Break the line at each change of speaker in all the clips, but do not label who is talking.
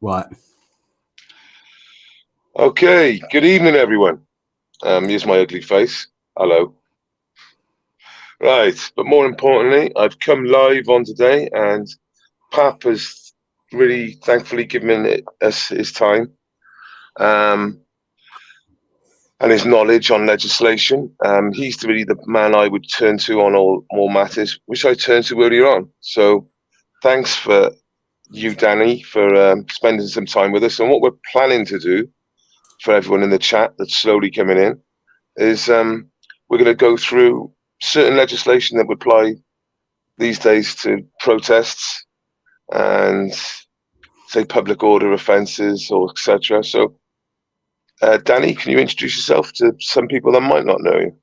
Right.
Okay, good evening, everyone. Here's my ugly face. Hello. Right, but more importantly, I've come live on today, and Pap has really thankfully given us his time and his knowledge on legislation. He's really the man I would turn to on all matters, which I turned to earlier on. So thanks for you, Danny, for spending some time with us. And what we're planning to do for everyone in the chat that's slowly coming in is we're going to go through certain legislation that would apply these days to protests and say public order offences or etc. So, Danny, can you introduce yourself to some people that might not know you?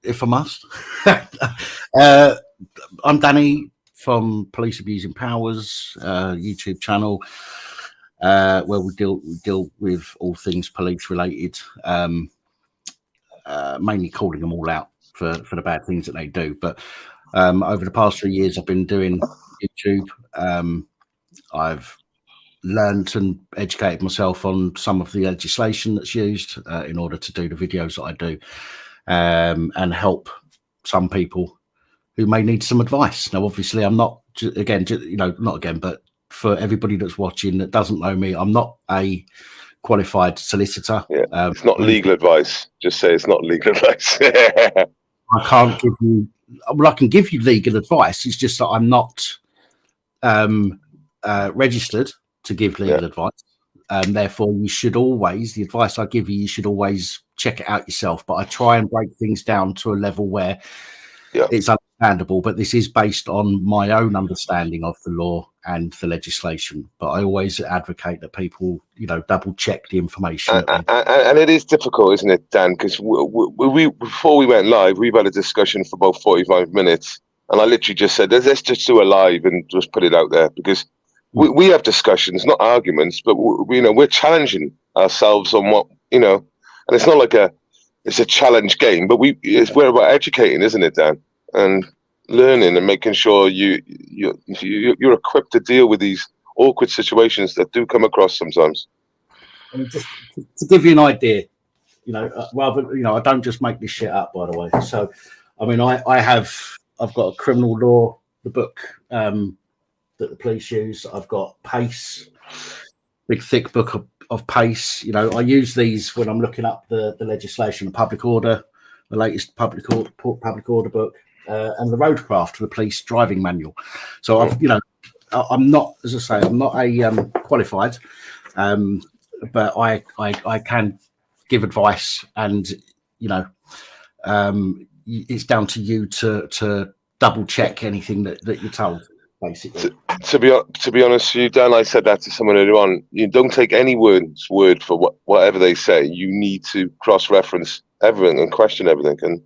If I must. I'm Danny from Police Abusing Powers YouTube channel, where we deal with all things police related, mainly calling them all out for the bad things that they do. But over the past 3 years, I've been doing YouTube. I've learned and educated myself on some of the legislation that's used in order to do the videos that I do, and help some people who may need some advice. Now, obviously, I'm not, but for everybody that's watching that doesn't know me, I'm not a qualified solicitor.
Yeah, it's not legal advice. Just say it's not legal advice.
I can't give you, well, I can give you legal advice. It's just that I'm not registered to give legal advice. Therefore, you should always, the advice I give you, you should always check it out yourself. But I try and break things down to a level where it's understandable. But this is based on my own understanding of the law and the legislation. But I always advocate that people, double check the information.
And it is difficult, isn't it, Dan? Because we before we went live, we've had a discussion for about 45 minutes. And I literally just said, let's just do a live and just put it out there, because we have discussions, not arguments, but we're challenging ourselves on what, and it's not like it's a challenge game, but we're about educating, isn't it, Dan? And learning and making sure you're equipped to deal with these awkward situations that do come across sometimes.
And just to give you an idea, I don't just make this shit up, by the way. So, I mean, I've got a criminal law, the book that the police use. I've got PACE, big thick book of PACE. I use these when I'm looking up the legislation, the public order, the latest public order book, and the roadcraft, the police driving manual. So I'm not, as I say, I'm not a qualified, but I can give advice, and it's down to you to double check anything that you're told. Basically,
to be honest with you, Dan, I said that to someone earlier on. You don't take any word for whatever they say. You need to cross-reference everything and question everything. And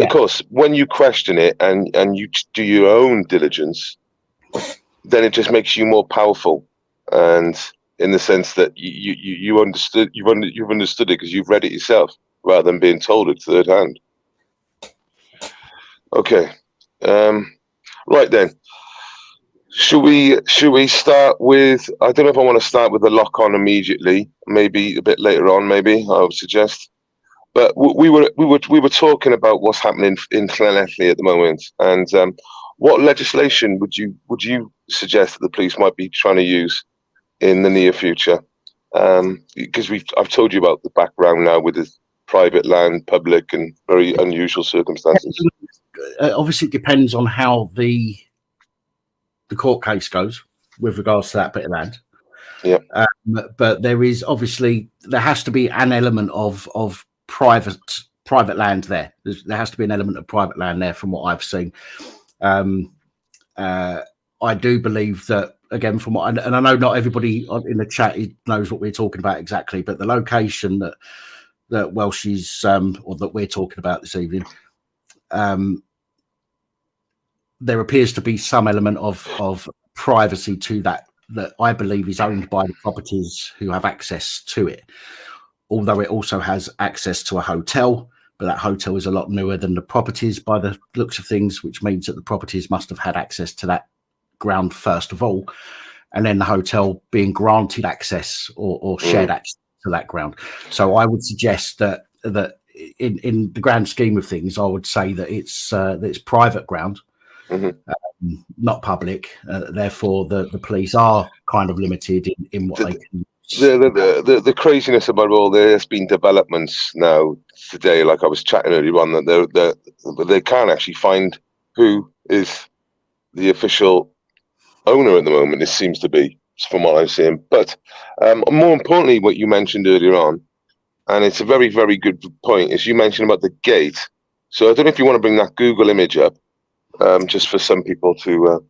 of course, when you question it and you do your own diligence, then it just makes you more powerful. And in the sense that you've understood it because you've read it yourself, rather than being told it third hand. Okay. Right then, should we start with? I don't know if I want to start with the lock on immediately. Maybe a bit later on. Maybe I would suggest. But we were talking about what's happening in Llanelli at the moment, and what legislation would you suggest that the police might be trying to use in the near future? Because I've told you about the background now with the private land, public, and very unusual circumstances.
Obviously, it depends on how the court case goes with regards to that bit of land.
Yeah.
But there has to be an element of private land there. There has to be an element of private land there, from what I've seen. I do believe that, again, from what and I know not everybody in the chat knows what we're talking about exactly, but the location that Welsh's or that we're talking about this evening, there appears to be some element of privacy to that I believe is owned by the properties who have access to it, although it also has access to a hotel, but that hotel is a lot newer than the properties by the looks of things, which means that the properties must have had access to that ground first of all. and then the hotel being granted access or shared access to that ground. So I would suggest that in the grand scheme of things, I would say that it's private ground, not public. Therefore, the police are kind of limited in what they can.
The craziness about all there's been developments now today. Like I was chatting earlier on, that they can't actually find who is the official owner at the moment. It seems to be, from what I'm seeing. But more importantly, what you mentioned earlier on, and it's a very, very good point, is you mentioned about the gate. So I don't know if you want to bring that Google image up, just for some people to.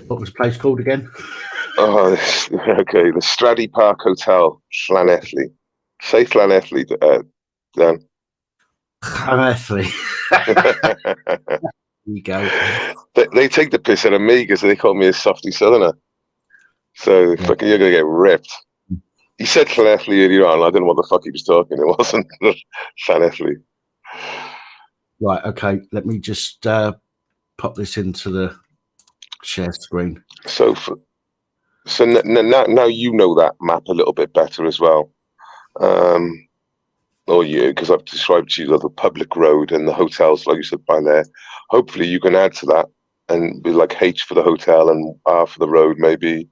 What was the place called again?
Oh, okay. The Straddy Park Hotel, Llanelli. Say Llanelli, Dan.
Llanelli. There you go.
They take the piss out of me because they call me a softy southerner. So fucking, you're gonna get ripped. He said Llanelli earlier on. I don't know what the fuck he was talking. It wasn't Llanelli.
Right. Okay. Let me just pop this into the share screen.
So now you know that map a little bit better as well. Or you, because I've described to you the public road and the hotels, like you said, by there. Hopefully you can add to that and be like H for the hotel and R for the road, maybe.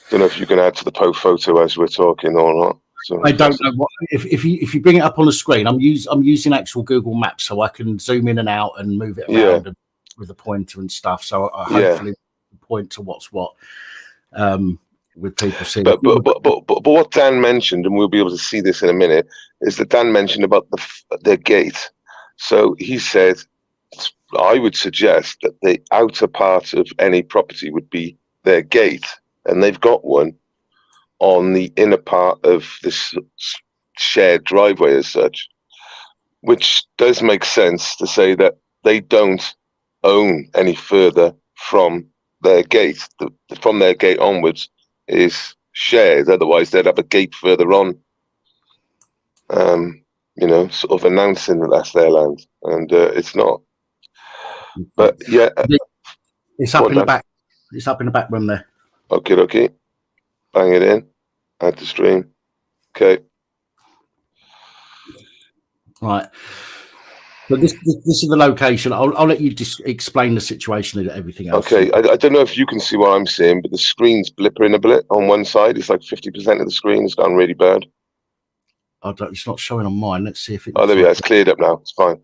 Don't know if you can add to the photo as we're talking or not. So
I don't know what if you bring it up on the screen. I'm using actual Google Maps, so I can zoom in and out and move it around with the pointer and stuff. So hopefully point to what's what. With people seeing.
But what Dan mentioned, and we'll be able to see this in a minute, is that Dan mentioned about their gate. So he said, I would suggest that the outer part of any property would be their gate, and they've got one on the inner part of this shared driveway as such, which does make sense to say that they don't own any further from their gate. From their gate onwards is shared, otherwise they'd have a gate further on, sort of announcing that that's their land, and it's not. But yeah,
it's up in the back. It's up in the back room there.
Okay. Bang it in. Add to stream. Okay.
Right. So this is the location. I'll let you just explain the situation and everything else.
Okay, I don't know if you can see what I'm seeing, but the screen's blippering a bit on one side. It's like 50% of the screen has gone really bad.
It's not showing on mine. Let's see if it.
Oh, there we go. It's cleared up now. It's fine.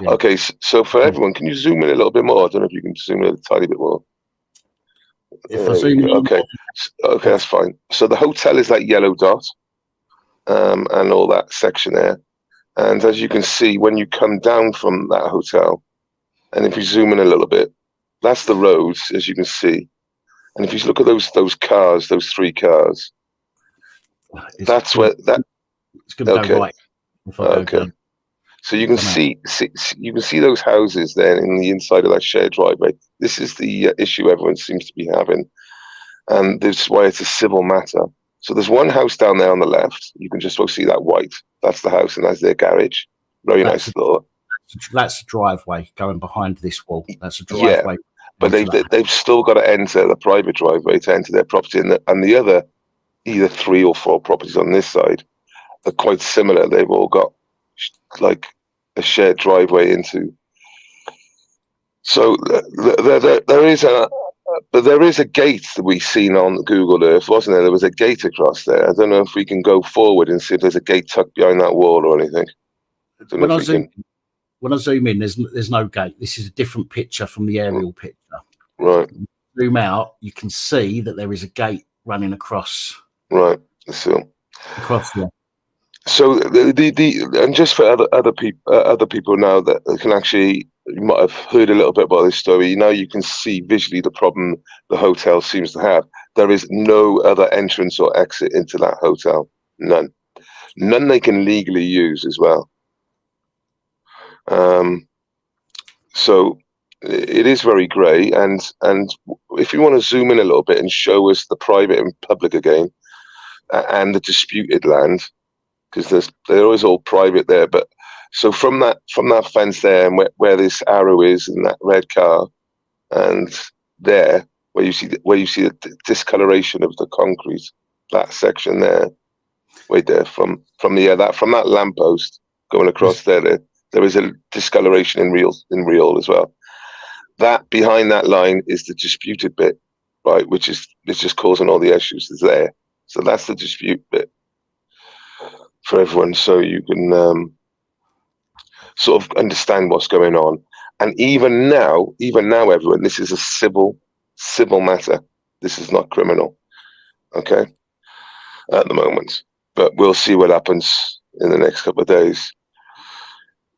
Yeah. Okay, so for everyone, can you zoom in a little bit more? I don't know if you can zoom in a tiny bit more.
If I zoom in,
okay, that's fine. So the hotel is that yellow dot, and all that section there. And as you can see, when you come down from that hotel, and if you zoom in a little bit, that's the roads, as you can see. And if you look at those cars, those three cars, that's where that.
It's going to go right.
Okay. So you can see those houses then in the inside of that shared driveway. This is the issue everyone seems to be having, and this is why it's a civil matter. So there's one house down there on the left. You can just see that white. That's the house, and that's their garage. Very nice little.
That's the driveway going behind this wall. That's a driveway.
Yeah, but they've still got to enter the private driveway to enter their property, and the other either 3 or 4 properties on this side are quite similar. They've all got like a shared driveway into. So there is a gate that we've seen on Google Earth, wasn't there? There was a gate across there. I don't know if we can go forward and see if there's a gate tucked behind that wall or anything.
When I zoom in, there's no gate. This is a different picture from the aerial picture.
Right.
Zoom out, you can see that there is a gate running across.
Right. So
across there.
So and just for other people now that can actually, you might have heard a little bit about this story. Now you can see visually the problem the hotel seems to have. There is no other entrance or exit into that hotel. None they can legally use as well. So it is very grey, and if you want to zoom in a little bit and show us the private and public again, and the disputed land, because they're always all private there, but So from that fence there, and where this arrow is in that red car, and there where you see the discoloration of the concrete, that section there, right there from that lamppost going across there is a discoloration in real as well. That behind that line is the disputed bit, right, which is just causing all the issues is there. So that's the dispute bit for everyone, so you can sort of understand what's going on. And even now, everyone, this is a civil matter. This is not criminal, okay, at the moment. But we'll see what happens in the next couple of days.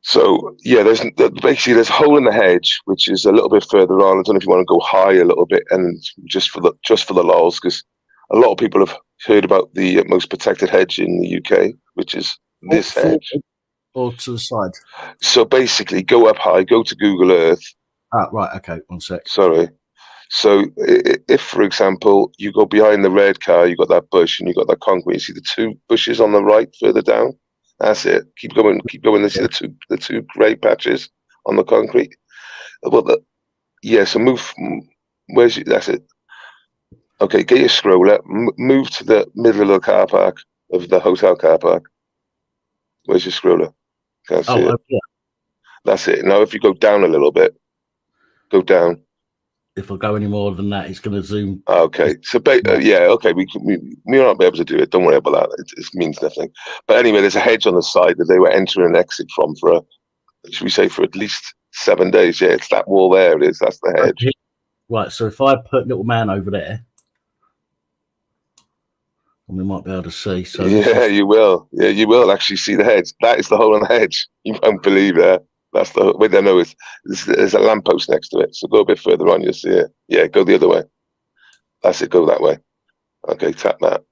So yeah, there's a hole in the hedge, which is a little bit further on. I don't know if you want to go high a little bit, and just for the lols, because a lot of people have heard about the most protected hedge in the UK, which is this hedge.
Or to the side.
So basically, go up high, go to Google Earth.
Ah, right. Okay, 1 sec.
Sorry. So if, for example, you go behind the red car, you got that bush, and you got that concrete. You see the two bushes on the right, further down. That's it. Keep going. You see the two grey patches on the concrete. Well, so move. That's it. Okay, get your scroller. Move to the middle of the car park of the hotel car park. Where's your scroller? Can't see it.
Yeah.
That's it. Now, if you go down a little bit, go down.
If I go any more than that, it's going to zoom.
Okay. So, okay. We may not be able to do it. Don't worry about that. It means nothing. But anyway, there's a hedge on the side that they were entering and exit from for should we say, for at least 7 days. Yeah, it's that wall there. It is. That's the hedge.
Right. So if I put little man over there, we might be able to see. So
yeah, you will. Yeah, you will actually see the hedge. That is the hole in the hedge. You won't believe that. That's the wait. No, there's a lamppost next to it. So go a bit further on, you'll see it. Yeah, go the other way. That's it. Go that way. Okay, tap that.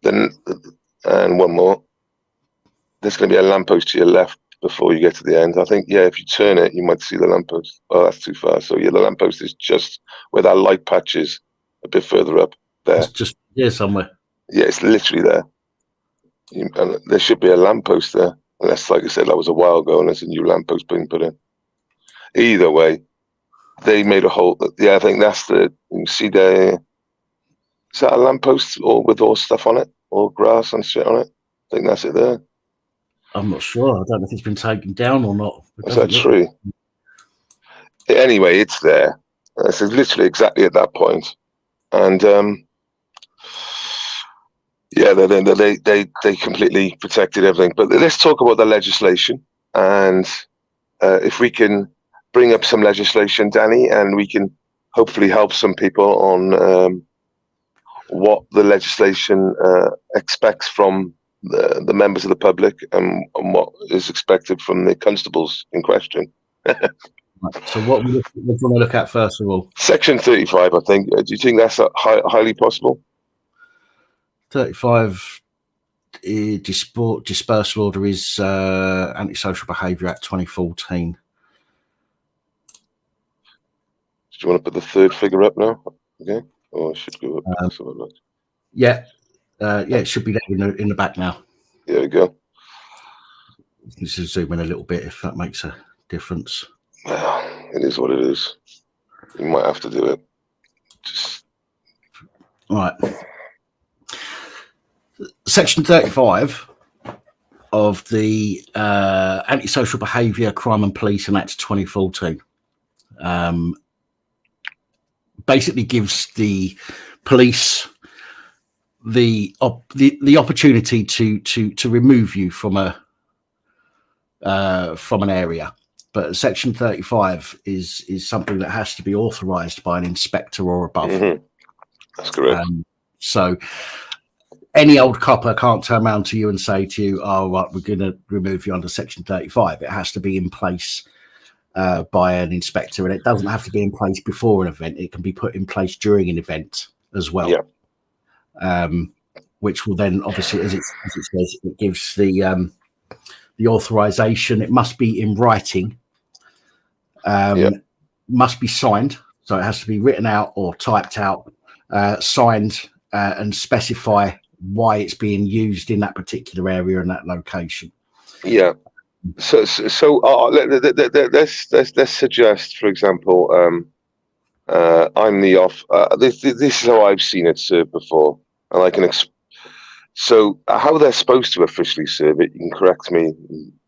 Then and one more. There's going to be a lamppost to your left before you get to the end. I think. Yeah, if you turn it, you might see the lamppost. Oh, that's too far. So yeah, the lamppost is just where that light patch is, a bit further up there.
It's just here somewhere.
Yeah, it's literally there. And there should be a lamppost there. Unless, like I said, that was a while ago, and there's a new lamppost being put in. Either way, they made a hole. Yeah, I think that's you can see there. Is that a lamppost or with all stuff on it? All grass and shit on it? I think that's it there.
I'm not sure. I don't know if it's been taken down or not.
Is that tree? Anyway, it's there. It's literally exactly at that point. And yeah, they completely protected everything. But let's talk about the legislation, and if we can bring up some legislation, Danny, and we can hopefully help some people on what the legislation expects from the members of the public, and what is expected from the constables in question.
So what we want to look at first of all?
Section 35, I think. Do you think that's highly possible?
35 dispersal order is Antisocial Behaviour Act 2014.
Do you want to put the third figure up now? Okay. Or should go up.
Yeah. It should be there in the back now.
There we go.
Let's just zoom in a little bit if that makes a difference.
Well, it is what it is. You might have to do it. Just
right. Section 35 of the Antisocial Behaviour, Crime and Policing Act 2014 basically gives the police the opportunity to remove you from an area, but Section 35 is something that has to be authorised by an inspector or above.
Mm-hmm. That's correct.
So any old copper can't turn around to you and say to you, "Oh, right, we're going to remove you under Section 35." It has to be in place by an inspector, and it doesn't have to be in place before an event. It can be put in place during an event as well.
Yeah.
Which will then, obviously, as it says, it gives the authorization. It must be in writing. Must be signed, so it has to be written out or typed out, signed, and specify why it's being used in that particular area and that location.
Yeah. let's suggest, for example, I'm the off. This is how I've seen it served before, and I can. So how they're supposed to officially serve it, you can correct me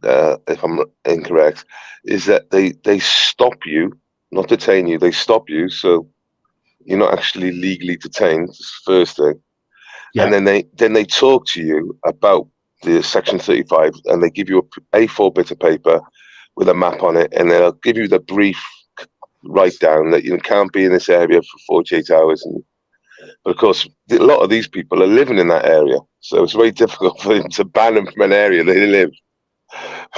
if I'm incorrect, is that they stop you, not detain you. They stop you, so you're not actually legally detained. That's the first thing.
Yeah.
And then they talk to you about the Section 35, and they give you a A4 bit of paper with a map on it, and they'll give you the brief write down that you can't be in this area for 48 hours. But of course, a lot of these people are living in that area, so it's very difficult for them to ban them from an area they live.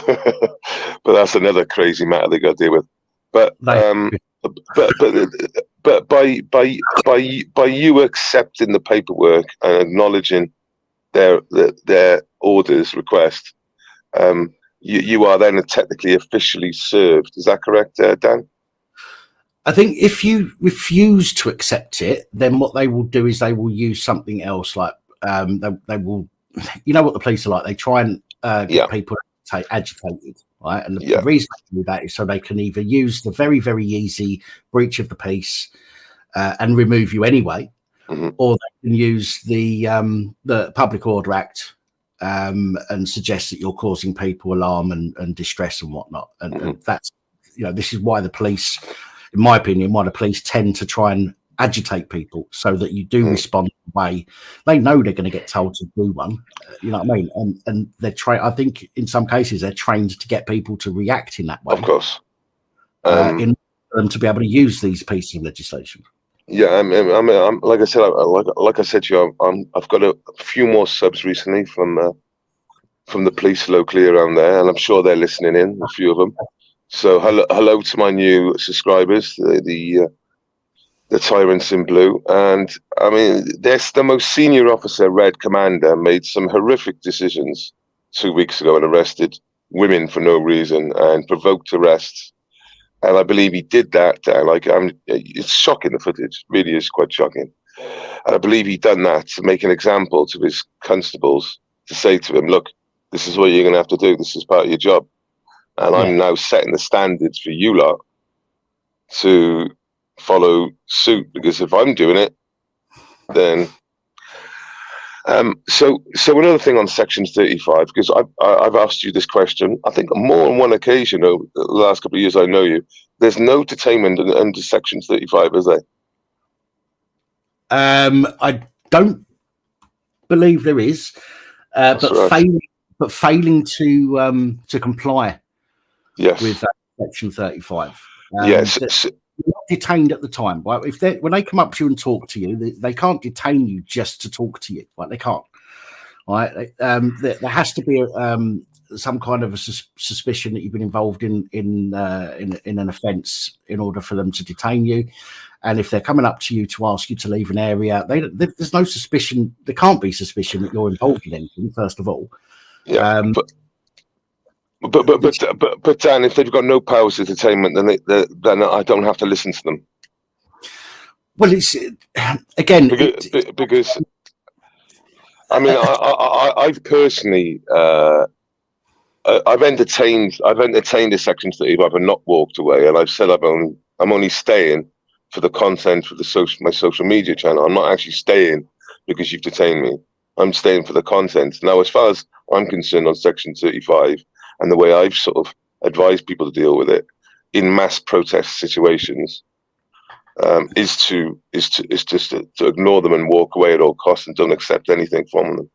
But that's another crazy matter they got to deal with. But by you accepting the paperwork and acknowledging their orders request, you are then technically officially served. Is that correct, Dan?
I think if you refuse to accept it, then what they will do is they will use something else. Like they will, you know what the police are like. They try and get people agitated, right? And the reason they do that is so they can either use the very, very easy breach of the peace and remove you anyway, or they can use the Public Order Act and suggest that you're causing people alarm and distress and whatnot. And that's, this is why the police, in my opinion, why the police tend to try and agitate people so that you do respond the way they know they're going to get told to do one. You know what I mean? And they're I think in some cases they're trained to get people to react in that way.
Of course.
In them to be able to use these pieces of legislation.
Yeah, I'm like I said, like I said to you, I've got a few more subs recently from the police locally around there, and I'm sure they're listening in, a few of them. So hello to my new subscribers, the Tyrants in Blue. And I mean, the most senior officer, Red Commander, made some horrific decisions 2 weeks ago and arrested women for no reason and provoked arrests. And I believe he did that. It's shocking, the footage. It really is quite shocking. And I believe he done that to make an example to his constables, to say to him, look, this is what you're going to have to do. This is part of your job. And I'm now setting the standards for you lot to follow suit, because if I'm doing it, then so another thing on Section 35, because I've asked you this question, I think more on one occasion over the last couple of years I know you. There's no detainment under Section 35, is there?
I don't believe there is, but failing to comply.
Yes.
With Section 35.
Yes.
You're not detained at the time, right? When they come up to you and talk to you, they can't detain you just to talk to you, right? They can't, right? There has to be some kind of a suspicion that you've been involved in an offence in order for them to detain you. And if they're coming up to you to ask you to leave an area, there's no suspicion. There can't be suspicion that you're involved in anything. First of all,
yeah. But Dan, if they've got no powers of detainment, then I don't have to listen to them.
Well, it's again
because I mean, I've personally I've entertained a Section 35 and not walked away, and I've said I'm only staying for the content for my social media channel. I'm not actually staying because you've detained me. I'm staying for the content. Now, as far as I'm concerned on Section 35. And the way I've sort of advised people to deal with it in mass protest situations is just to ignore them and walk away at all costs and don't accept anything from them,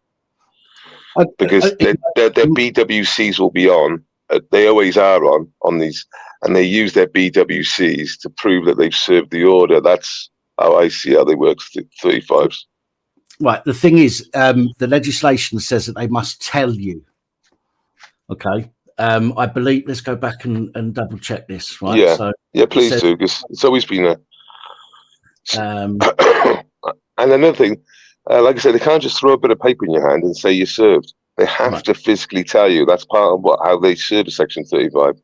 because their BWCs will be on. They always are on these, and they use their BWCs to prove that they've served the order. That's how I see how they work 35s.
Right. The thing is, the legislation says that they must tell you. Okay. I believe, let's go back and double check this, right?
Yeah, please do, because it's always been a. And another thing, like I said, they can't just throw a bit of paper in your hand and say you're served. They have to physically tell you. That's part of how they serve a Section 35.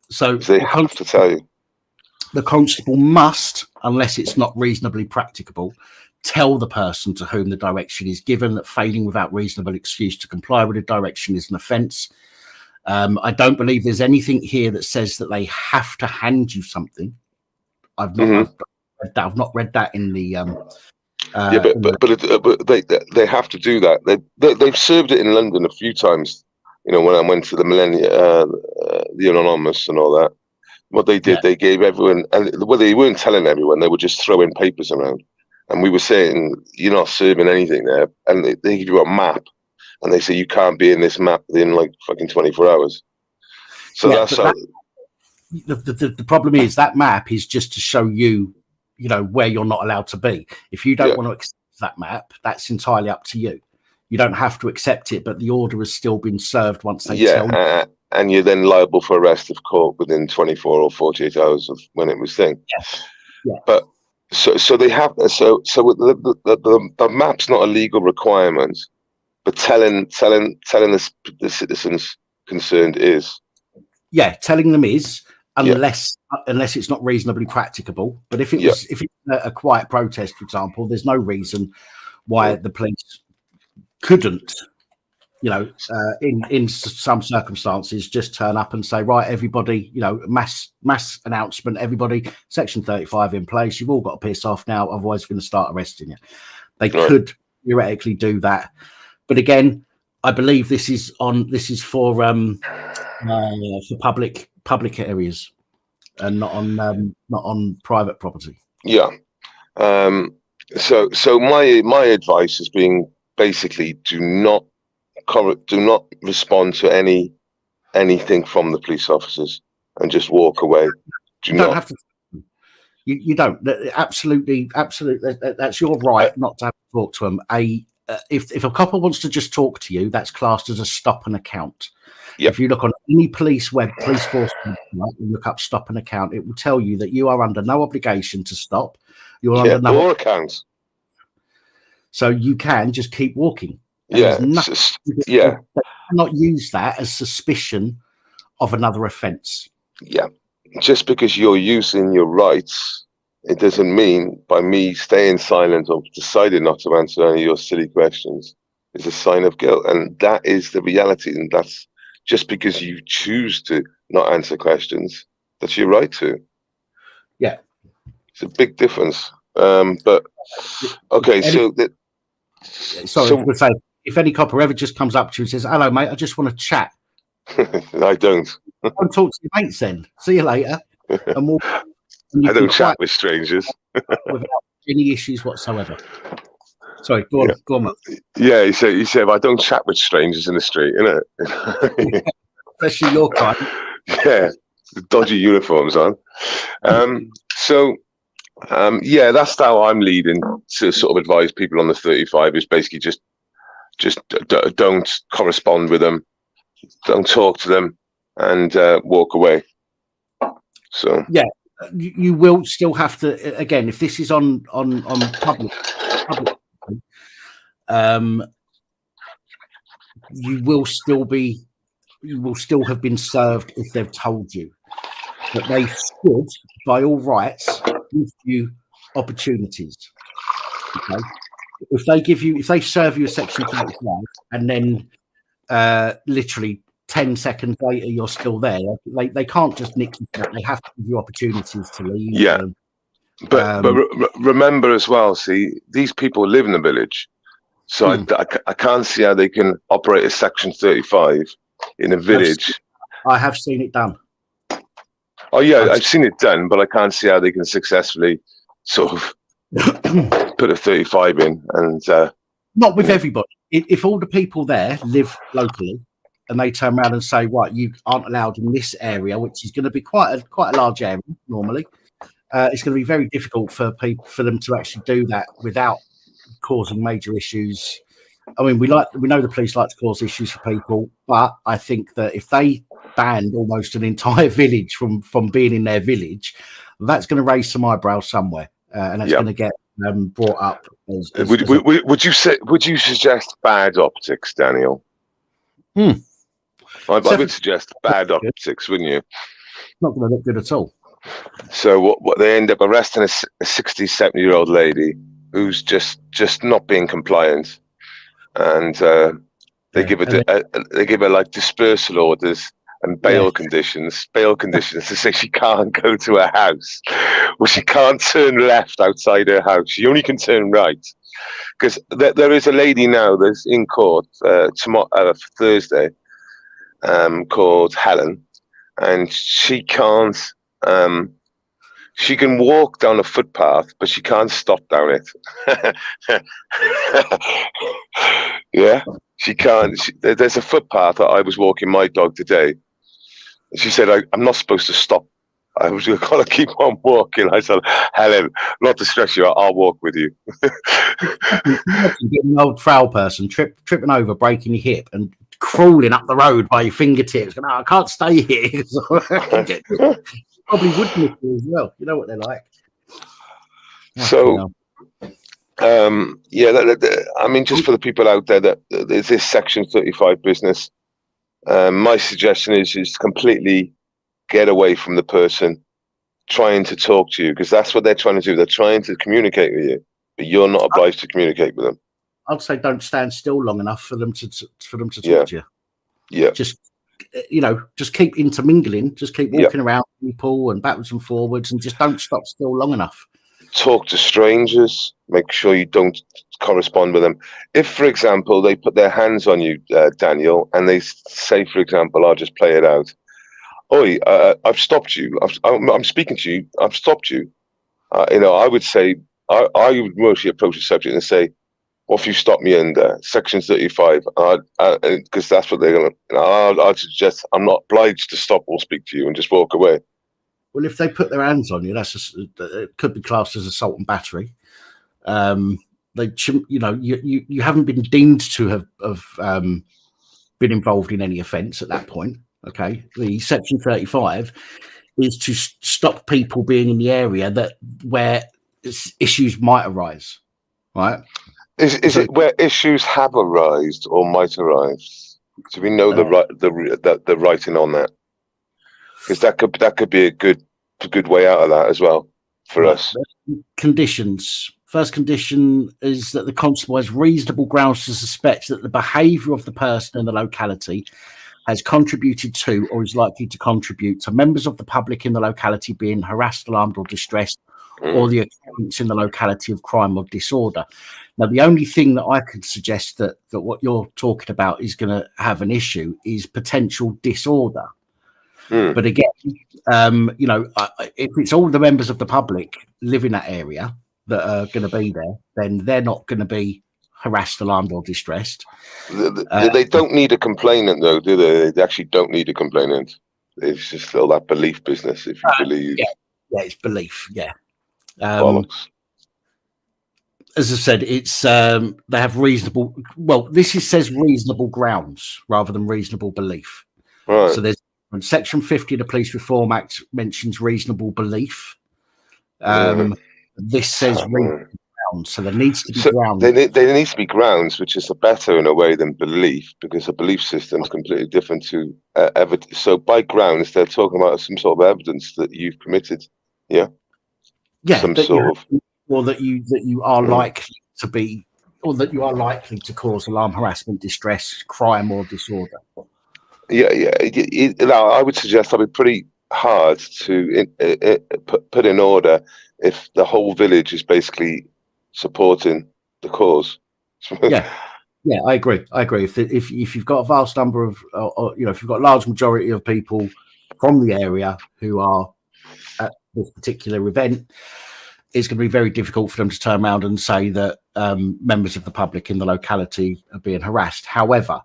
So they have to tell you.
The constable must, unless it's not reasonably practicable, tell the person to whom the direction is given that failing without reasonable excuse to comply with the direction is an offence. I don't believe there's anything here that says that they have to hand you something. I've not read that in the.
But they have to do that. They've served it in London a few times. You know, when I went to the the Anonymous and all that. What they did, they gave everyone, and well, they weren't telling everyone. They were just throwing papers around, and we were saying, "You're not serving anything there." And they give you a map, and they say you can't be in this map within like fucking 24 hours. So that's how.
The problem is that map is just to show you, you know, where you're not allowed to be. If you don't want to accept that map, that's entirely up to you. You don't have to accept it, but the order has still been served once they tell you.
And you're then liable for arrest of court within 24 or 48 hours of when it was thing.
Yeah.
But so they have the map's not a legal requirement, but telling the citizens concerned is.
Yeah, telling them is, unless it's not reasonably practicable. But if it's a quiet protest, for example, there's no reason why the police couldn't, you know, in some circumstances, just turn up and say, right, everybody, you know, mass announcement, everybody, Section 35 in place. You've all got to piss off now, otherwise we're going to start arresting you. They could theoretically do that, but again, I believe this is for public areas and not on private property.
Yeah. So my advice has been basically do not respond to anything from the police officers and just walk away. You don't have to.
You don't. Absolutely. That's your right not to have to talk to them. If a couple wants to just talk to you, that's classed as a stop and account. Yep. If you look on any police force website and look up stop and account, it will tell you that you are under no obligation to stop. You're under no
accounts.
So you can just keep walking.
Not
use that as suspicion of another offence.
Yeah, just because you're using your rights, it doesn't mean by me staying silent or deciding not to answer any of your silly questions is a sign of guilt, and that is the reality. And that's just because you choose to not answer questions, that's your right to.
Yeah,
it's a big difference. But okay,
if any copper ever just comes up to you and says, "Hello, mate, I just want to chat,"
I don't.
Don't talk to your mates then. See you later. And
I don't chat with strangers
without any issues whatsoever. Sorry, go on, go on, Matt.
Yeah, he said, I don't chat with strangers in the street, innit?
Especially your kind.
Yeah, dodgy uniforms on. That's how I'm leading to sort of advise people on the 35 is basically just don't correspond with them, don't talk to them, and walk away. So
yeah, you will still have to, again, if this is on public, you will still have been served if they've told you. But they should, by all rights, give you opportunities. Okay, if they serve you a Section 35 and then literally 10 seconds later you're still there, they can't just nick you. They have to give you opportunities to leave.
Yeah, but remember as well. See, these people live in the village, so I can't see how they can operate a Section 35 in a village.
I have seen it done.
Oh yeah, I've seen it done, but I can't see how they can successfully sort of put a 35 in. And
not with everybody. If all the people there live locally, and they turn around and say, "Right, you aren't allowed in this area," which is going to be quite a large area normally, it's going to be very difficult for them to actually do that without causing major issues. I mean, we know the police like to cause issues for people, but I think that if they banned almost an entire village from being in their village, that's going to raise some eyebrows somewhere, and that's going to get brought up.
Would you suggest bad optics, Daniel? I would suggest bad optics, wouldn't you?
Not going to look good at all.
So what they end up arresting a 60, 70-year-old lady who's just not being compliant, and they give her like dispersal orders, and bail conditions to say she can't go to her house. Well, she can't turn left outside her house. She only can turn right. Because there is a lady now that's in court tomorrow, Thursday, called Helen, and she can't. She can walk down a footpath, but she can't stop down it. Yeah, she can't. There's a footpath that I was walking my dog today. She said, I'm not supposed to stop. I was going to keep on walking. I said, Helen, not to stress you, I'll walk with you.
An old frail person tripping over, breaking your hip, and crawling up the road by your fingertips. Going, I can't stay here. Probably would miss you as well. You know what they're like.
So, I mean, just for the people out there that there's this Section 35 business, my suggestion is completely get away from the person trying to talk to you, because that's what they're trying to do. They're trying to communicate with you, but you're not obliged to communicate with them.
I'd say don't stand still long enough for them to talk to you.
Yeah.
Just keep intermingling. Just keep walking around people and backwards and forwards, and just don't stop still long enough.
Talk to strangers. Make sure you don't correspond with them. If, for example, they put their hands on you, Daniel, and they say, for example, I'll just play it out. Oi, I've stopped you. I'm speaking to you. I've stopped you. I would say I would mostly approach the subject and say, "What if you stop me under Section 35?" Because that's what they're going to. I'd suggest I'm not obliged to stop or speak to you and just walk away.
Well, if they put their hands on you, it could be classed as assault and battery. You haven't been deemed to have been involved in any offence at that point. Okay, the Section 35 is to stop people being in the area where issues might arise, right?
Is it where issues have arisen or might arise? Do we know the writing on that? Because that could be a good way out of that as well for us.
Conditions. First condition is that the constable has reasonable grounds to suspect that the behaviour of the person in the locality has contributed to or is likely to contribute to members of the public in the locality being harassed, alarmed or distressed, or the occurrence in the locality of crime or disorder. Now, the only thing that I could suggest that what you're talking about is going to have an issue is potential disorder. But again, if it's all the members of the public live in that area that are going to be there, then they're not going to be harassed, alarmed or distressed.
They don't need a complainant, though, do they? They actually don't need a complainant. It's just all that belief business, if you believe.
Yeah, it's belief, yeah.
Bollocks.
As I said, it's they have reasonable. Well, says reasonable grounds rather than reasonable belief.
Right.
So there's Section 50 of the Police Reform Act mentions reasonable belief. This says reasonable grounds, so there needs to be grounds.
There needs to be grounds, which is better in a way than belief, because a belief system is completely different to evidence. So by grounds, they're talking about some sort of evidence that you've committed. Yeah. Some sort of.
Or that you are likely to be, or that you are likely to cause alarm, harassment, distress, crime, or disorder.
Yeah. I would suggest that'd be pretty hard to put in order if the whole village is basically supporting the cause.
Yeah, I agree. If you've got a vast number of, if you've got a large majority of people from the area who are at this particular event, it's going to be very difficult for them to turn around and say that members of the public in the locality are being harassed. However,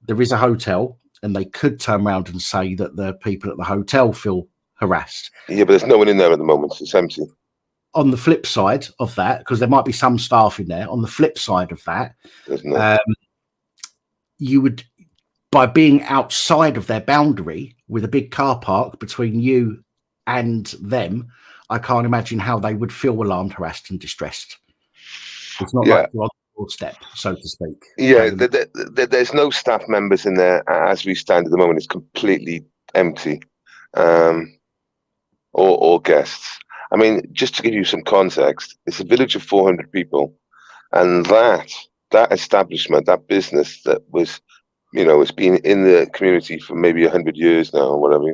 there is a hotel, and they could turn around and say that the people at the hotel feel harassed. Yeah,
but there's no one in there at the moment. It's empty.
On the flip side of that, because there might be some staff in there, on the flip side of that, you would, by being outside of their boundary with a big car park between you and them, I can't imagine how they would feel alarmed, harassed and distressed. It's not like you're on the doorstep, so to speak.
Yeah, there's no staff members in there as we stand at the moment. It's completely empty, or guests. I mean, just to give you some context, it's a village of 400 people, and that establishment, that business that was you know, it's been in the community for maybe 100 years now, or whatever,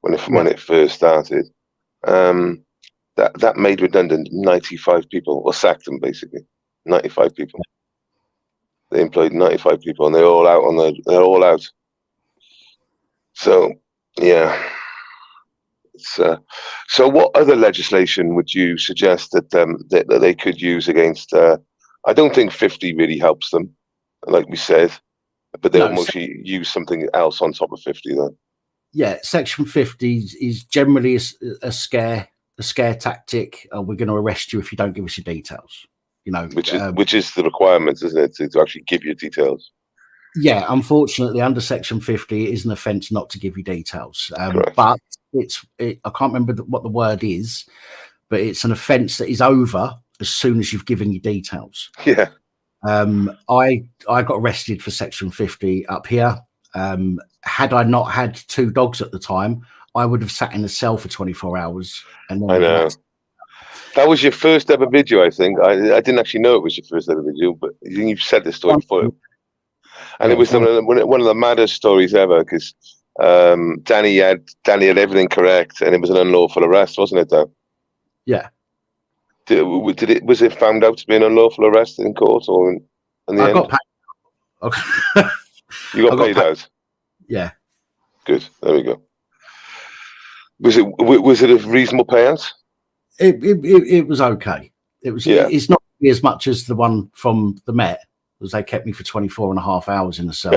when it first started. That made redundant 95 people, or sacked them basically. 95 people. They employed 95 people, and they're all out they're all out. So, yeah. So what other legislation would you suggest that that they could use against? I don't think 50 really helps them, like we said, but they'll mostly use something else on top of 50 then.
Yeah, Section 50 is generally a scare tactic. We're going to arrest you if you don't give us your details. You know,
which is the requirement, isn't it, to actually give you details?
Yeah, unfortunately, under Section 50, it is an offence not to give you details. But I can't remember what the word is, but it's an offence that is over as soon as you've given your details.
Yeah.
I got arrested for Section 50 up here. Had I not had 2 dogs at the time, I would have sat in a cell for 24 hours. And then
I know. That was your first ever video, I think. I didn't actually know it was your first ever video, but you've said this story before. And it was one of the maddest stories ever, because Danny had everything correct, and it was an unlawful arrest, wasn't it, Dan?
Yeah.
Was it found out to be an unlawful arrest in court, or in the end?
Got paid.
You got paid out.
Yeah.
Good. There we go. Was it a reasonable payout?
It was okay. It was.
Yeah.
It's not as much as the one from the Met, because they kept me for 24 and a half hours in the cell.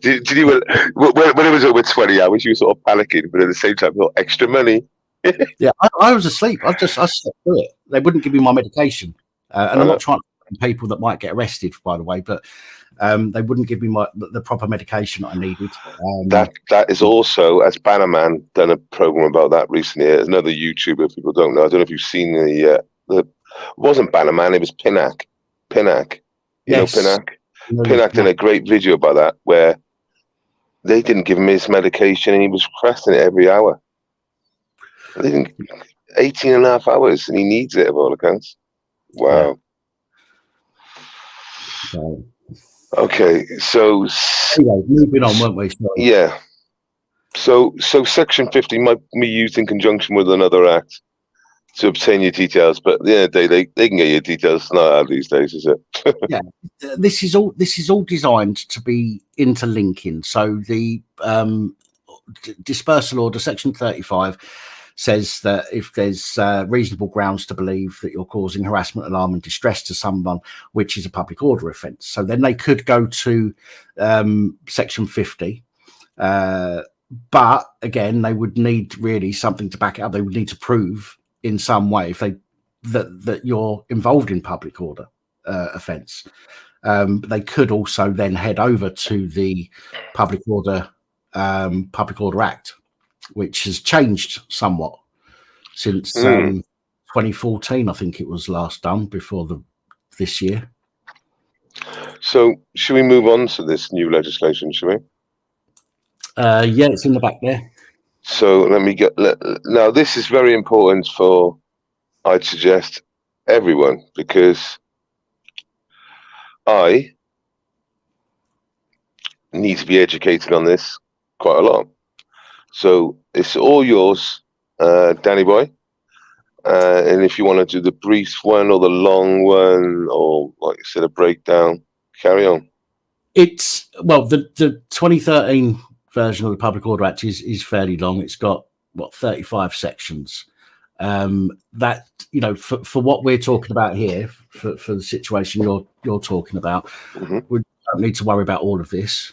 Did you, when it was over 20 hours, you were sort of panicking, but at the same time, extra money?
Yeah, I was asleep. I slept through it. They wouldn't give me my medication, and I'm not trying to find people that might get arrested, by the way, but they wouldn't give me the proper medication that I needed.
That is also, as Bannerman done a program about that recently. Another YouTuber, people don't know. I don't know if you've seen the it wasn't Bannerman, it was Pinnock. You know Pinnock? Pinnock did a great video about that, where they didn't give him his medication and he was requesting it every hour. 18 and a half hours, and he needs it, of all accounts. Wow.
Yeah.
Okay, so
anyway, moving on, weren't we? Sorry.
Yeah. So Section 50 might be used in conjunction with another act to obtain your details, but at the end of the day, they can get your details. It's not out these days, is it?
Yeah, this is all designed to be interlinking. So the dispersal order, Section 35, says that if there's reasonable grounds to believe that you're causing harassment, alarm, and distress to someone, which is a public order offence, so then they could go to Section 50. But again, they would need really something to back it up. They would need to prove in some way if that you're involved in public order offence. They could also then head over to the Public Order Act, which has changed somewhat since 2014. I think it was last done before this year.
So should we move on to this new legislation, should we?
Yeah, it's in the back there.
So let me now this is very important for, I'd suggest, everyone, because I need to be educated on this quite a lot. So it's all yours, Danny boy. And if you want to do the brief one or the long one, or like you said, a breakdown, carry on.
It's, well, the 2013 version of the Public Order Act is fairly long. It's got 35 sections. That, you know, for what we're talking about here, for the situation you're talking about, we don't need to worry about all of this.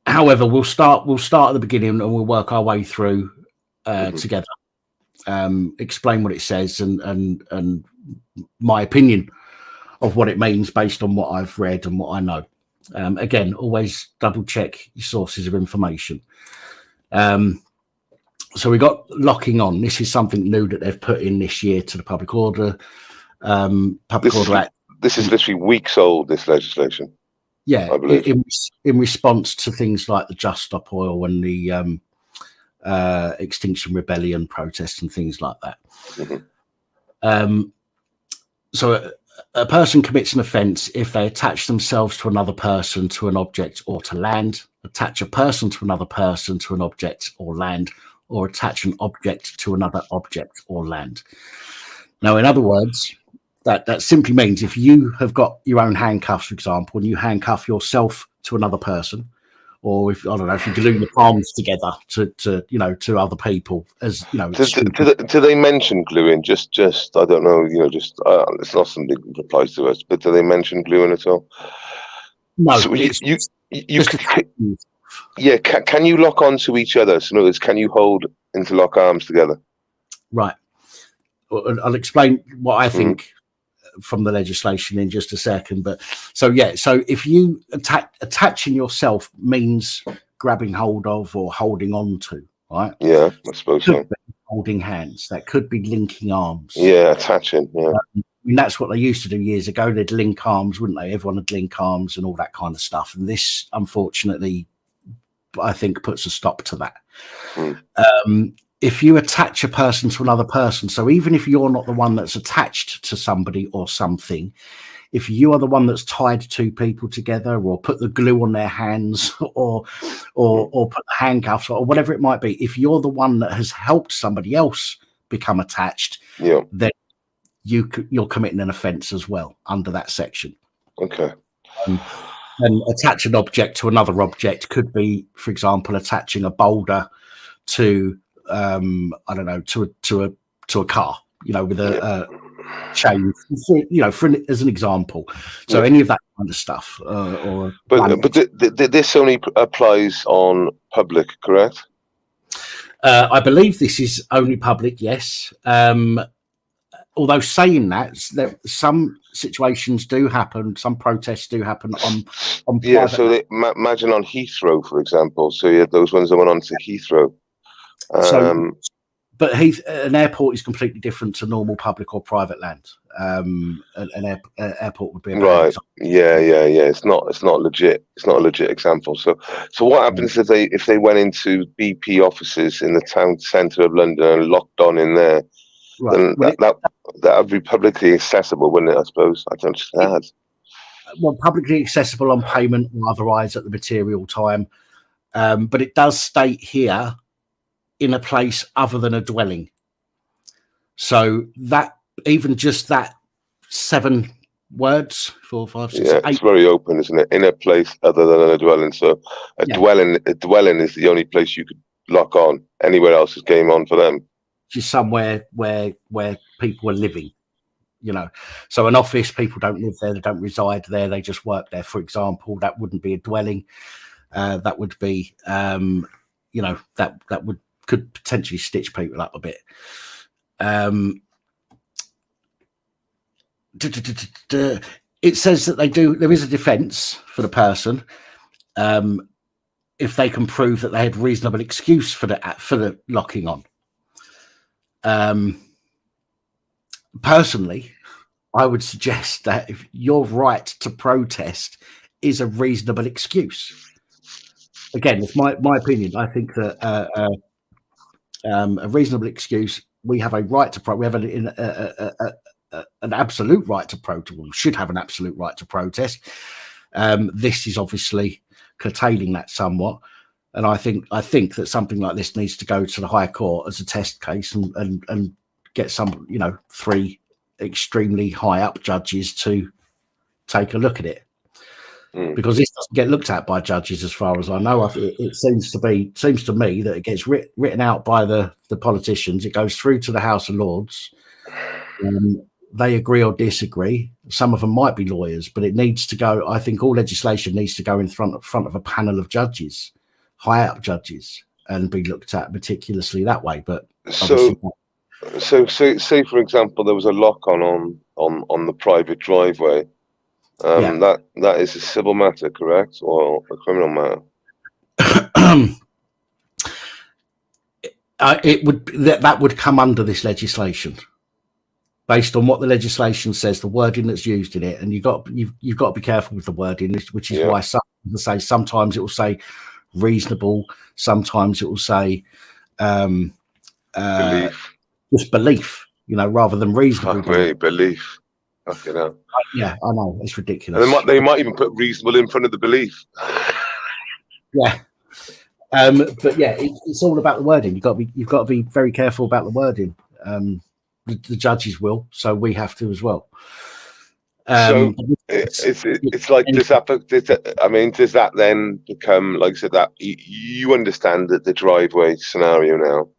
However, we'll start at the beginning and we'll work our way through together. Explain what it says and my opinion of what it means based on what I've read and what I know. Again, always double check your sources of information. So we got locking on. This is something new that they've put in this year to the Public Order Order Act. This
is literally weeks old, this legislation.
Yeah, in response to things like the Just Stop Oil and the Extinction Rebellion protests and things like that. So a person commits an offence if they attach themselves to another person, to an object, or to land, attach a person to another person, to an object or land, or attach an object to another object or land. Now, in other words, that simply means if you have got your own handcuffs, for example, and you handcuff yourself to another person, or if, I don't know, if you glue your palms together to other people, as you know.
Do they mention gluing? Just I don't know, it's not something that applies to us, but do they mention gluing at all?
No,
so can you lock onto each other? So in other words, can you hold interlock arms together?
Right. I'll explain what I think from the legislation in just a second. But so if you attaching yourself means grabbing hold of or holding on to, right?
Yeah, I suppose so.
Holding hands, that could be linking arms.
Yeah, attaching. Yeah.
I mean, that's what they used to do years ago. They'd link arms, wouldn't they? Everyone would link arms and all that kind of stuff. And this, unfortunately, I think puts a stop to that. If you attach a person to another person, so even if you're not the one that's attached to somebody or something, if you are the one that's tied two people together, or put the glue on their hands, or put the handcuffs, or whatever it might be, if you're the one that has helped somebody else become attached, then you're committing an offence as well under that section.
Okay.
And attach an object to another object could be, for example, attaching a boulder to I don't know, to a car, with a chain, as an example. So any of that kind of stuff.
But this only applies on public, correct?
I believe this is only public, yes. Although saying that, some situations do happen, some protests do happen on private.
So imagine on Heathrow, for example. So you had those ones that went on to Heathrow.
But an airport is completely different to normal public or private land. An airport would be
right. Yeah. It's not legit. It's not a legit example. So what happens if they went into BP offices in the town centre of London and locked on in there? Right. Then that would be publicly accessible, wouldn't it? I suppose. I don't understand.
Well, publicly accessible on payment or otherwise at the material time, but it does state here, in a place other than a dwelling. So that, even just that 7 words, 4, 5, 6, 8.
It's very open, isn't it? In a place other than a dwelling. So a dwelling is the only place you could lock on. Anywhere else is game on for them.
Just somewhere where people are living, So an office, people don't live there, they don't reside there, they just work there, for example. That wouldn't be a dwelling. That would be, that could potentially stitch people up a bit. It says that there is a defence for the person if they can prove that they had reasonable excuse for the locking on. Personally, I would suggest that if your right to protest is a reasonable excuse. Again, it's my opinion. I think that a reasonable excuse. We have a right to we have an absolute right to protest. We should have an absolute right to protest. This is obviously curtailing that somewhat, and I think that something like this needs to go to the High Court as a test case and get some 3 extremely high up judges to take a look at it. Because this doesn't get looked at by judges, as far as I know. It seems to me that it gets written out by the politicians. It goes through to the House of Lords. They agree or disagree. Some of them might be lawyers, but it needs to go. I think all legislation needs to go in front of a panel of judges, high up judges, and be looked at meticulously that way. But
so say for example, there was a lock on the private driveway. That is a civil matter, correct, or a criminal matter?
That would come under this legislation, based on what the legislation says, the wording that's used in it, and you've got to be careful with the wording, which is why sometimes it will say reasonable, sometimes it will say
belief.
Just belief, rather than reasonable.
Belief. Fucking hell.
Yeah, I know, it's
And
ridiculous.
they might even put reasonable in front of the belief.
Yeah. But yeah, it's all about the wording. You've got to be very careful about the wording. The judges will, so we have to as well.
So it's like, does that then become, like I said, that you understand that the driveway scenario now?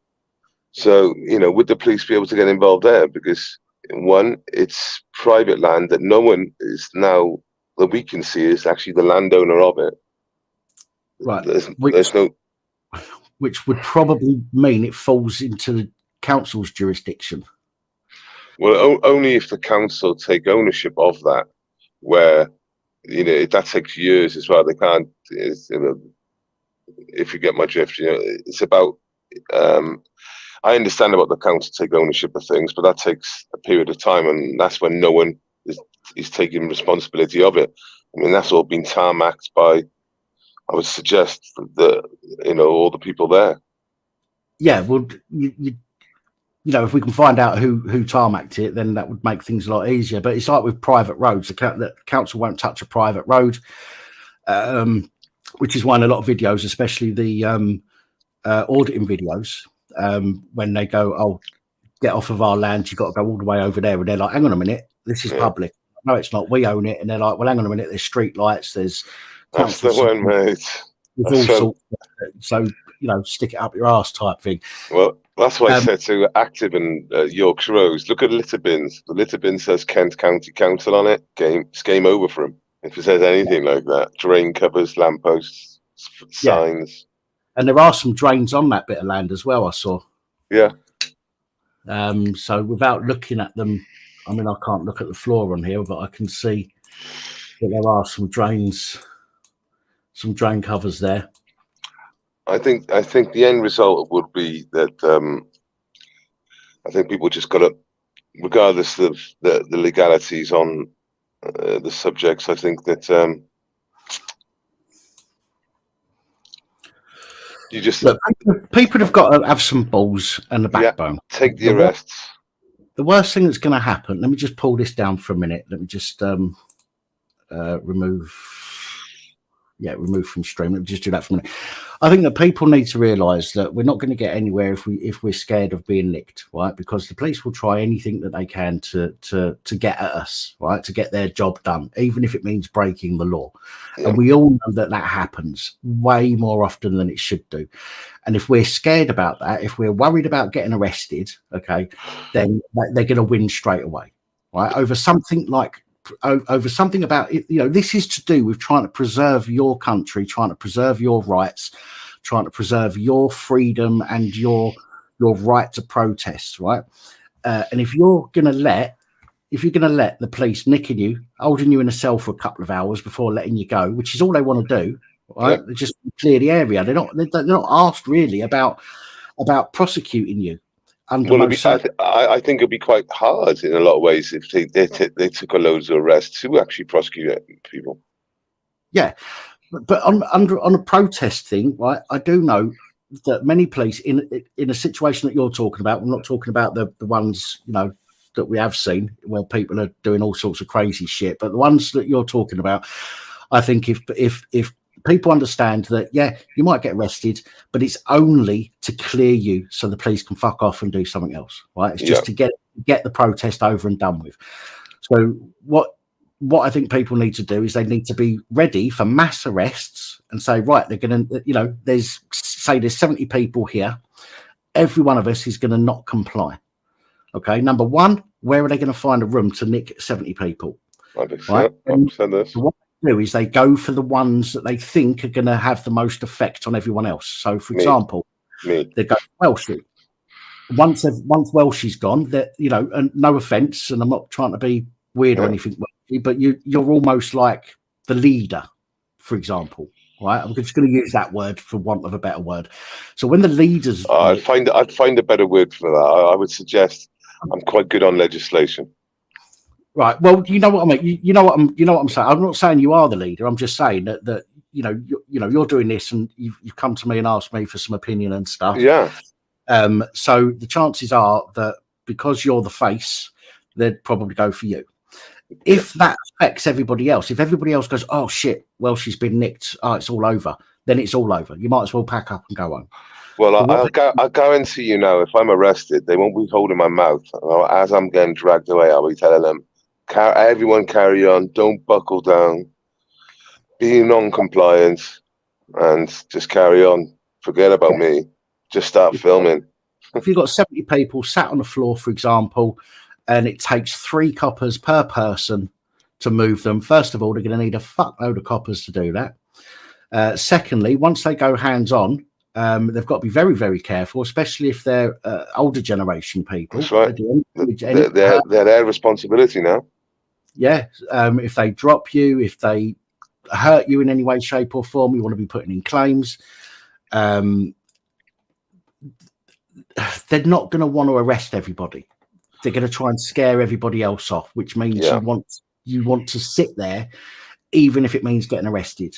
So, would the police be able to get involved there? Because one, it's private land that no one is now, that we can see, is actually the landowner of it.
Right.
There's no.
Which would probably mean it falls into the council's jurisdiction.
Well, only if the council take ownership of that, where, that takes years as well. They can't, if you get my drift, it's about, I understand about the council take ownership of things, but that takes a period of time, and that's when no one is taking responsibility of it. I mean, that's all been tarmacked by, I would suggest, all the people there.
Yeah, well, if we can find out who tarmacked it, then that would make things a lot easier. But it's like with private roads, the council won't touch a private road, which is why in a lot of videos, especially the auditing videos, when they go, "Oh, get off of our land, you've got to go all the way over there," and they're like, "Hang on a minute, this is public." No, it's not. We own it, and they're like, "Well, hang on a minute, there's street lights, there's
that's the one, mate.
There's all sorts. So stick it up your ass type thing."
Well, that's why I said to Active and Yorkshire Rose, look at litter bins. The litter bin says Kent County Council on it. It's game over for him if it says anything like that. Drain covers, lampposts, signs.
And there are some drains on that bit of land as well, I saw.
Yeah.
So without looking at them, I mean, I can't look at the floor on here, but I can see that there are some drains, some drain covers there.
I think the end result would be that I think people just got to, regardless of the legalities on the subjects, I think that you just
look, people have got to have some balls and the backbone.
Take the arrests.
The worst thing that's going to happen. Let me just pull this down for a minute. Let me just remove from stream. Let me just do that for a minute. I think that people need to realise that we're not going to get anywhere if we're scared of being nicked, right? Because the police will try anything that they can to get at us, right? To get their job done, even if it means breaking the law. Yeah. And we all know that happens way more often than it should do. And if we're scared about that, if we're worried about getting arrested, okay, then they're going to win straight away, right? Over something about this is to do with trying to preserve your country, trying to preserve your rights, trying to preserve your freedom and your right to protest, right? And if you're gonna let the police nicking you, holding you in a cell for a couple of hours before letting you go, which is all they want to do, right? They just clear the area. They're not asked really about prosecuting you.
Well, I think it'd be quite hard in a lot of ways if they took a load of arrests to actually prosecute people.
Yeah, but on a protest thing, right? I do know that many police in a situation that you're talking about. We're not talking about the ones that we have seen where people are doing all sorts of crazy shit, but the ones that you're talking about, I think if people understand that, yeah, you might get arrested, but it's only to clear you so the police can fuck off and do something else, right? It's just to get the protest over and done with. So what I think people need to do is they need to be ready for mass arrests and say, right, they're going to, there's 70 people here. Every one of us is going to not comply. Okay. Number one, where are they going to find a room to nick 70 people?
Right.
What do is they go for the ones that they think are going to have the most effect on everyone else. So, for example, they go Welshie. Once Welshie's gone, that and no offence, and I'm not trying to be weird or anything, but you're almost like the leader, for example, right? I'm just going to use that word for want of a better word. So when the leaders,
I'd find a better word for that. I would suggest I'm quite good on legislation.
Right. Well, you know what I mean. You know what I'm saying. I'm not saying you are the leader. I'm just saying that you're doing this, and you've come to me and asked me for some opinion and stuff.
Yeah.
So the chances are that because you're the face, they'd probably go for you. If that affects everybody else, if everybody else goes, oh shit, well, she's been nicked, oh, it's all over, then it's all over. You might as well pack up and go home.
Well,
But
I guarantee you now, if I'm arrested, they won't be holding my mouth. As I'm getting dragged away, I'll be telling them, everyone carry on, don't buckle down, be non-compliant, and just carry on. Forget about me. Just start filming.
If you've got 70 people sat on the floor, for example, and it takes 3 coppers per person to move them, first of all, they're going to need a fuckload of coppers to do that. Secondly, once they go hands-on, they've got to be very, very careful, especially if they're older generation people.
That's right. They're their responsibility now.
Yeah. If they drop you, if they hurt you in any way, shape or form, you want to be putting in claims. They're not going to want to arrest everybody. They're going to try and scare everybody else off, which means you want to sit there, even if it means getting arrested.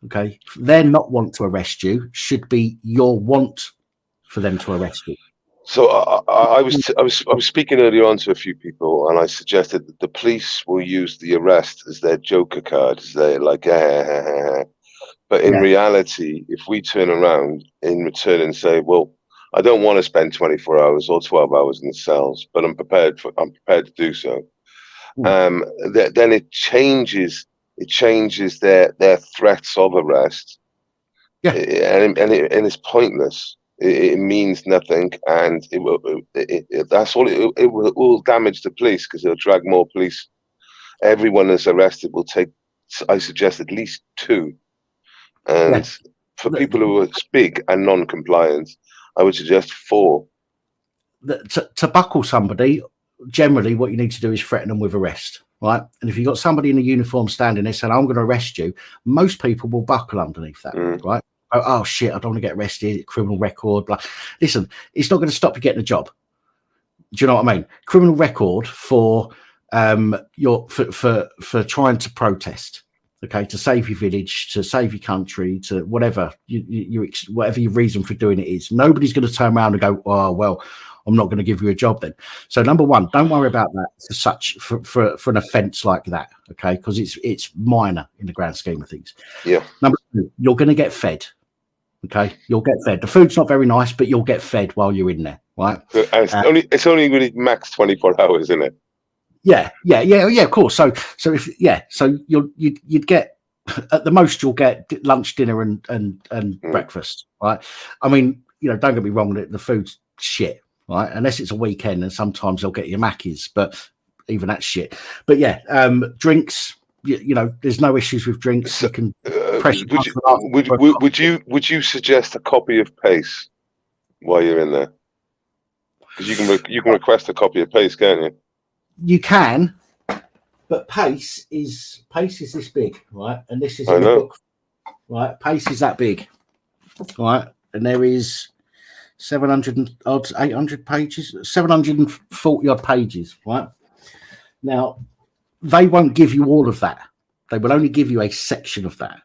Okay, their not want to arrest you should be your want for them to arrest you.
So I was speaking earlier on to a few people, and I suggested that the police will use the arrest as their joker card, as they like, but in reality, if we turn around in return and say, well, I don't want to spend 24 hours or 12 hours in the cells, but I'm prepared to do so. Then it changes their threats of arrest. Yeah, and it's pointless. It means nothing, and it will damage the police because it'll drag more police. Everyone that's arrested will take, I suggest, at least 2, and for people who are big and non-compliant, I would suggest 4.
To buckle somebody, generally what you need to do is threaten them with arrest, right? And if you've got somebody in a uniform standing there saying, I'm going to arrest you, most people will buckle underneath that, right? Oh shit, I don't want to get arrested, criminal record, blah. Listen, it's not going to stop you getting a job. Do you know what I mean? Criminal record for for trying to protest. Okay, to save your village, to save your country, to whatever whatever your reason for doing it is. Nobody's going to turn around and go, "Oh well, I'm not going to give you a job then." So number one, don't worry about that for an offence like that, okay? Because it's minor in the grand scheme of things.
Yeah.
Number two, you're going to get fed. Okay, you'll get fed. The food's not very nice, but you'll get fed while you're in there, right?
And it's only really max 24 hours, isn't it?
Yeah, of course. So you'd get, at the most you'll get lunch, dinner, and breakfast, right? I mean, don't get me wrong, the food's shit, right? Unless it's a weekend, and sometimes they'll get your Mackies, but even that's shit. But drinks, there's no issues with drinks. You can press.
Would you suggest a copy of PACE while you're in there? Because you can request a copy of PACE, can't you?
You can, but PACE is this big, right? And this is in the book, right? PACE is that big, right? And there is 800 pages, 740 odd pages, right? Now, they won't give you all of that. They will only give you a section of that,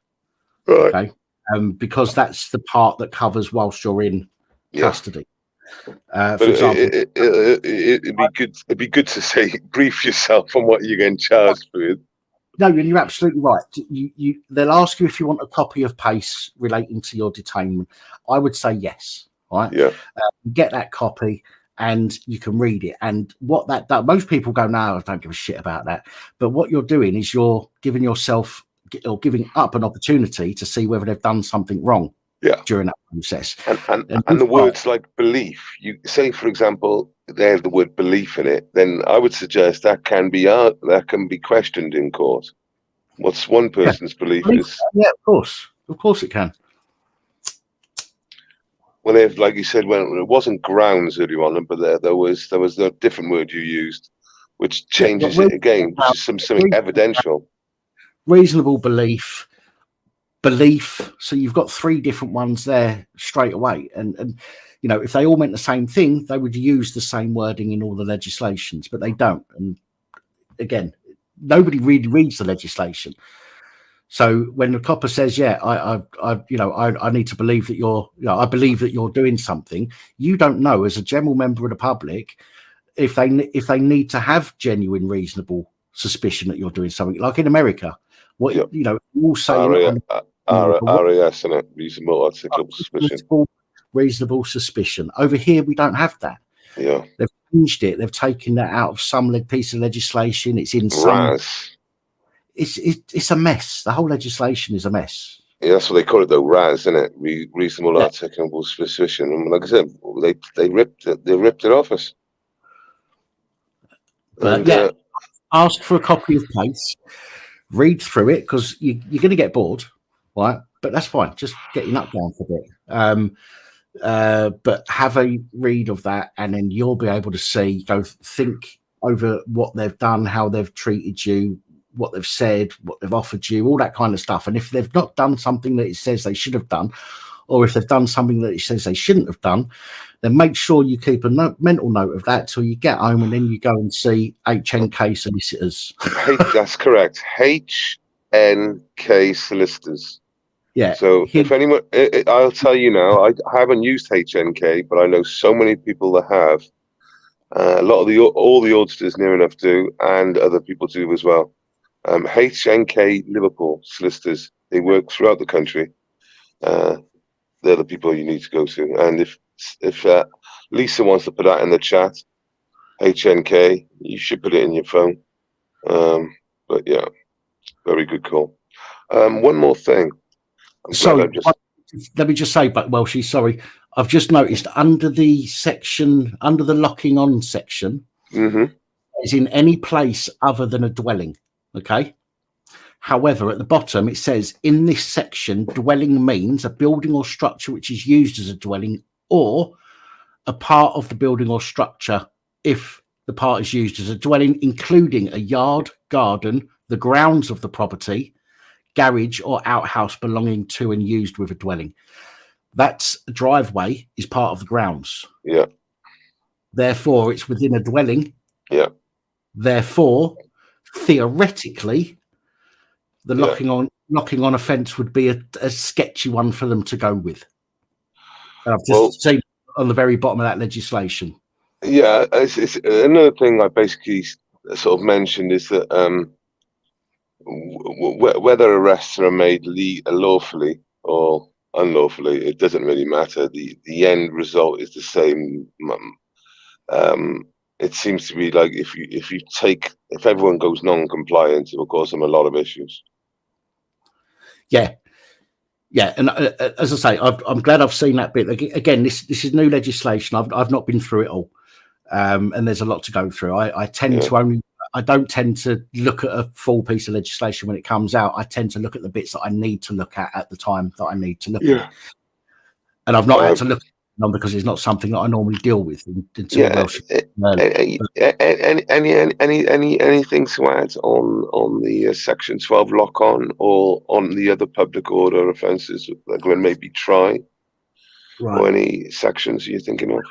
right?
Okay, because that's the part that covers whilst you're in custody.
For example, it'd be good to say, brief yourself on what you're getting charged with.
No, and you're absolutely right. They'll ask you if you want a copy of PACE relating to your detainment. I would say yes, right?
Yeah.
Get that copy and you can read it. And what that does, most people go, no, I don't give a shit about that. But what you're doing is you're giving yourself or giving up an opportunity to see whether they've done something wrong.
Yeah.
During that process.
And the words like belief, you say, for example, they have the word belief in it, then I would suggest that can be questioned in court. What's one person's belief is.
Yeah, of course it can.
Well, if, like you said, when it wasn't grounds earlier on, but there was a different word you used, which changes it again, which is something evidential.
Reasonable belief. So you've got 3 different ones there straight away, and if they all meant the same thing, they would use the same wording in all the legislations, but they don't. And again, nobody really reads the legislation. So when the copper says, I need to believe that I believe that you're doing something, you don't know as a general member of the public if they need to have genuine reasonable suspicion that you're doing something. Like in America, what
Yep.
you know, all saying
RAS, isn't it? Reasonable articulable suspicion.
reasonable suspicion. Over here, we don't have that.
Yeah.
They've changed it. They've taken that out of some piece of legislation. It's in some.
RAS.
It's a mess. The whole legislation is a mess.
Yeah, that's what they call it, though. RAS, isn't it? Reasonable articulable suspicion. And like I said, they ripped it off us.
But
and,
ask for a copy of case. Read through it because you're going to get bored, right? But that's fine. Just get your nut down for a bit. But have a read of that, and then you'll be able to think over what they've done, how they've treated you, what they've said, what they've offered you, all that kind of stuff. And if they've not done something that it says they should have done, or if they've done something that it says they shouldn't have done, then make sure you keep a mental note of that till you get home, and then you go and see HNK solicitors.
That's correct. HNK solicitors.
Yeah.
So if anyone, I'll tell you now, I haven't used HNK, but I know so many people that have. A lot of all the auditors near enough do, and other people do as well. HNK Liverpool solicitors, they work throughout the country. They're the people you need to go to. And if Lisa wants to put that in the chat, HNK, you should put it in your phone. But yeah, very good call. One more thing.
Sorry, let me just say, but Welshie, sorry, I've just noticed under the locking on section, is in any place other than a dwelling. Okay. However, at the bottom it says in this section, dwelling means a building or structure which is used as a dwelling, or a part of the building or structure if the part is used as a dwelling, including a yard, garden, the grounds of the property, garage or outhouse belonging to and used with a dwelling. That's a driveway is part of the grounds.
Yeah.
Therefore, it's within a dwelling.
Yeah.
Therefore, theoretically, the locking on offence would be a sketchy one for them to go with. And I've just seen on the very bottom of that legislation.
Yeah, it's another thing I basically sort of mentioned is that whether arrests are made lawfully or unlawfully, it doesn't really matter. The end result is the same. It seems to be like if everyone goes non-compliant, it will cause them a lot of issues.
Yeah, and as I say, I'm glad I've seen that bit. Again, this is new legislation. I've not been through it all, and there's a lot to go through. I don't tend to look at a full piece of legislation when it comes out. I tend to look at the bits that I need to look at the time that I need to look at. And I've not had to look at them because it's not something that I normally deal with until
anything to add on the Section 12 lock on or on the other public order offences that when maybe try, or any sections you're thinking of?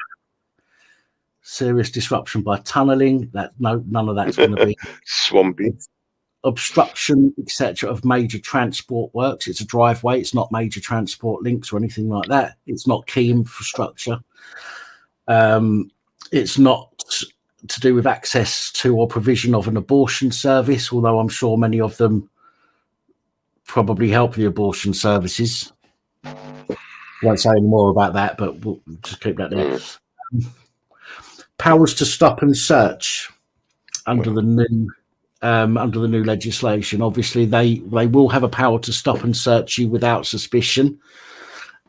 Serious disruption by tunnelling. None of that's going to be
swampy.
Obstruction, etc., of major transport works. It's a driveway. It's not major transport links or anything like that. It's not key infrastructure. It's not to do with access to or provision of an abortion service, although I'm sure many of them probably help the abortion services. Won't say any more about that, but we'll just keep that there. Powers to stop and search under the new legislation. Obviously, they will have a power to stop and search you without suspicion.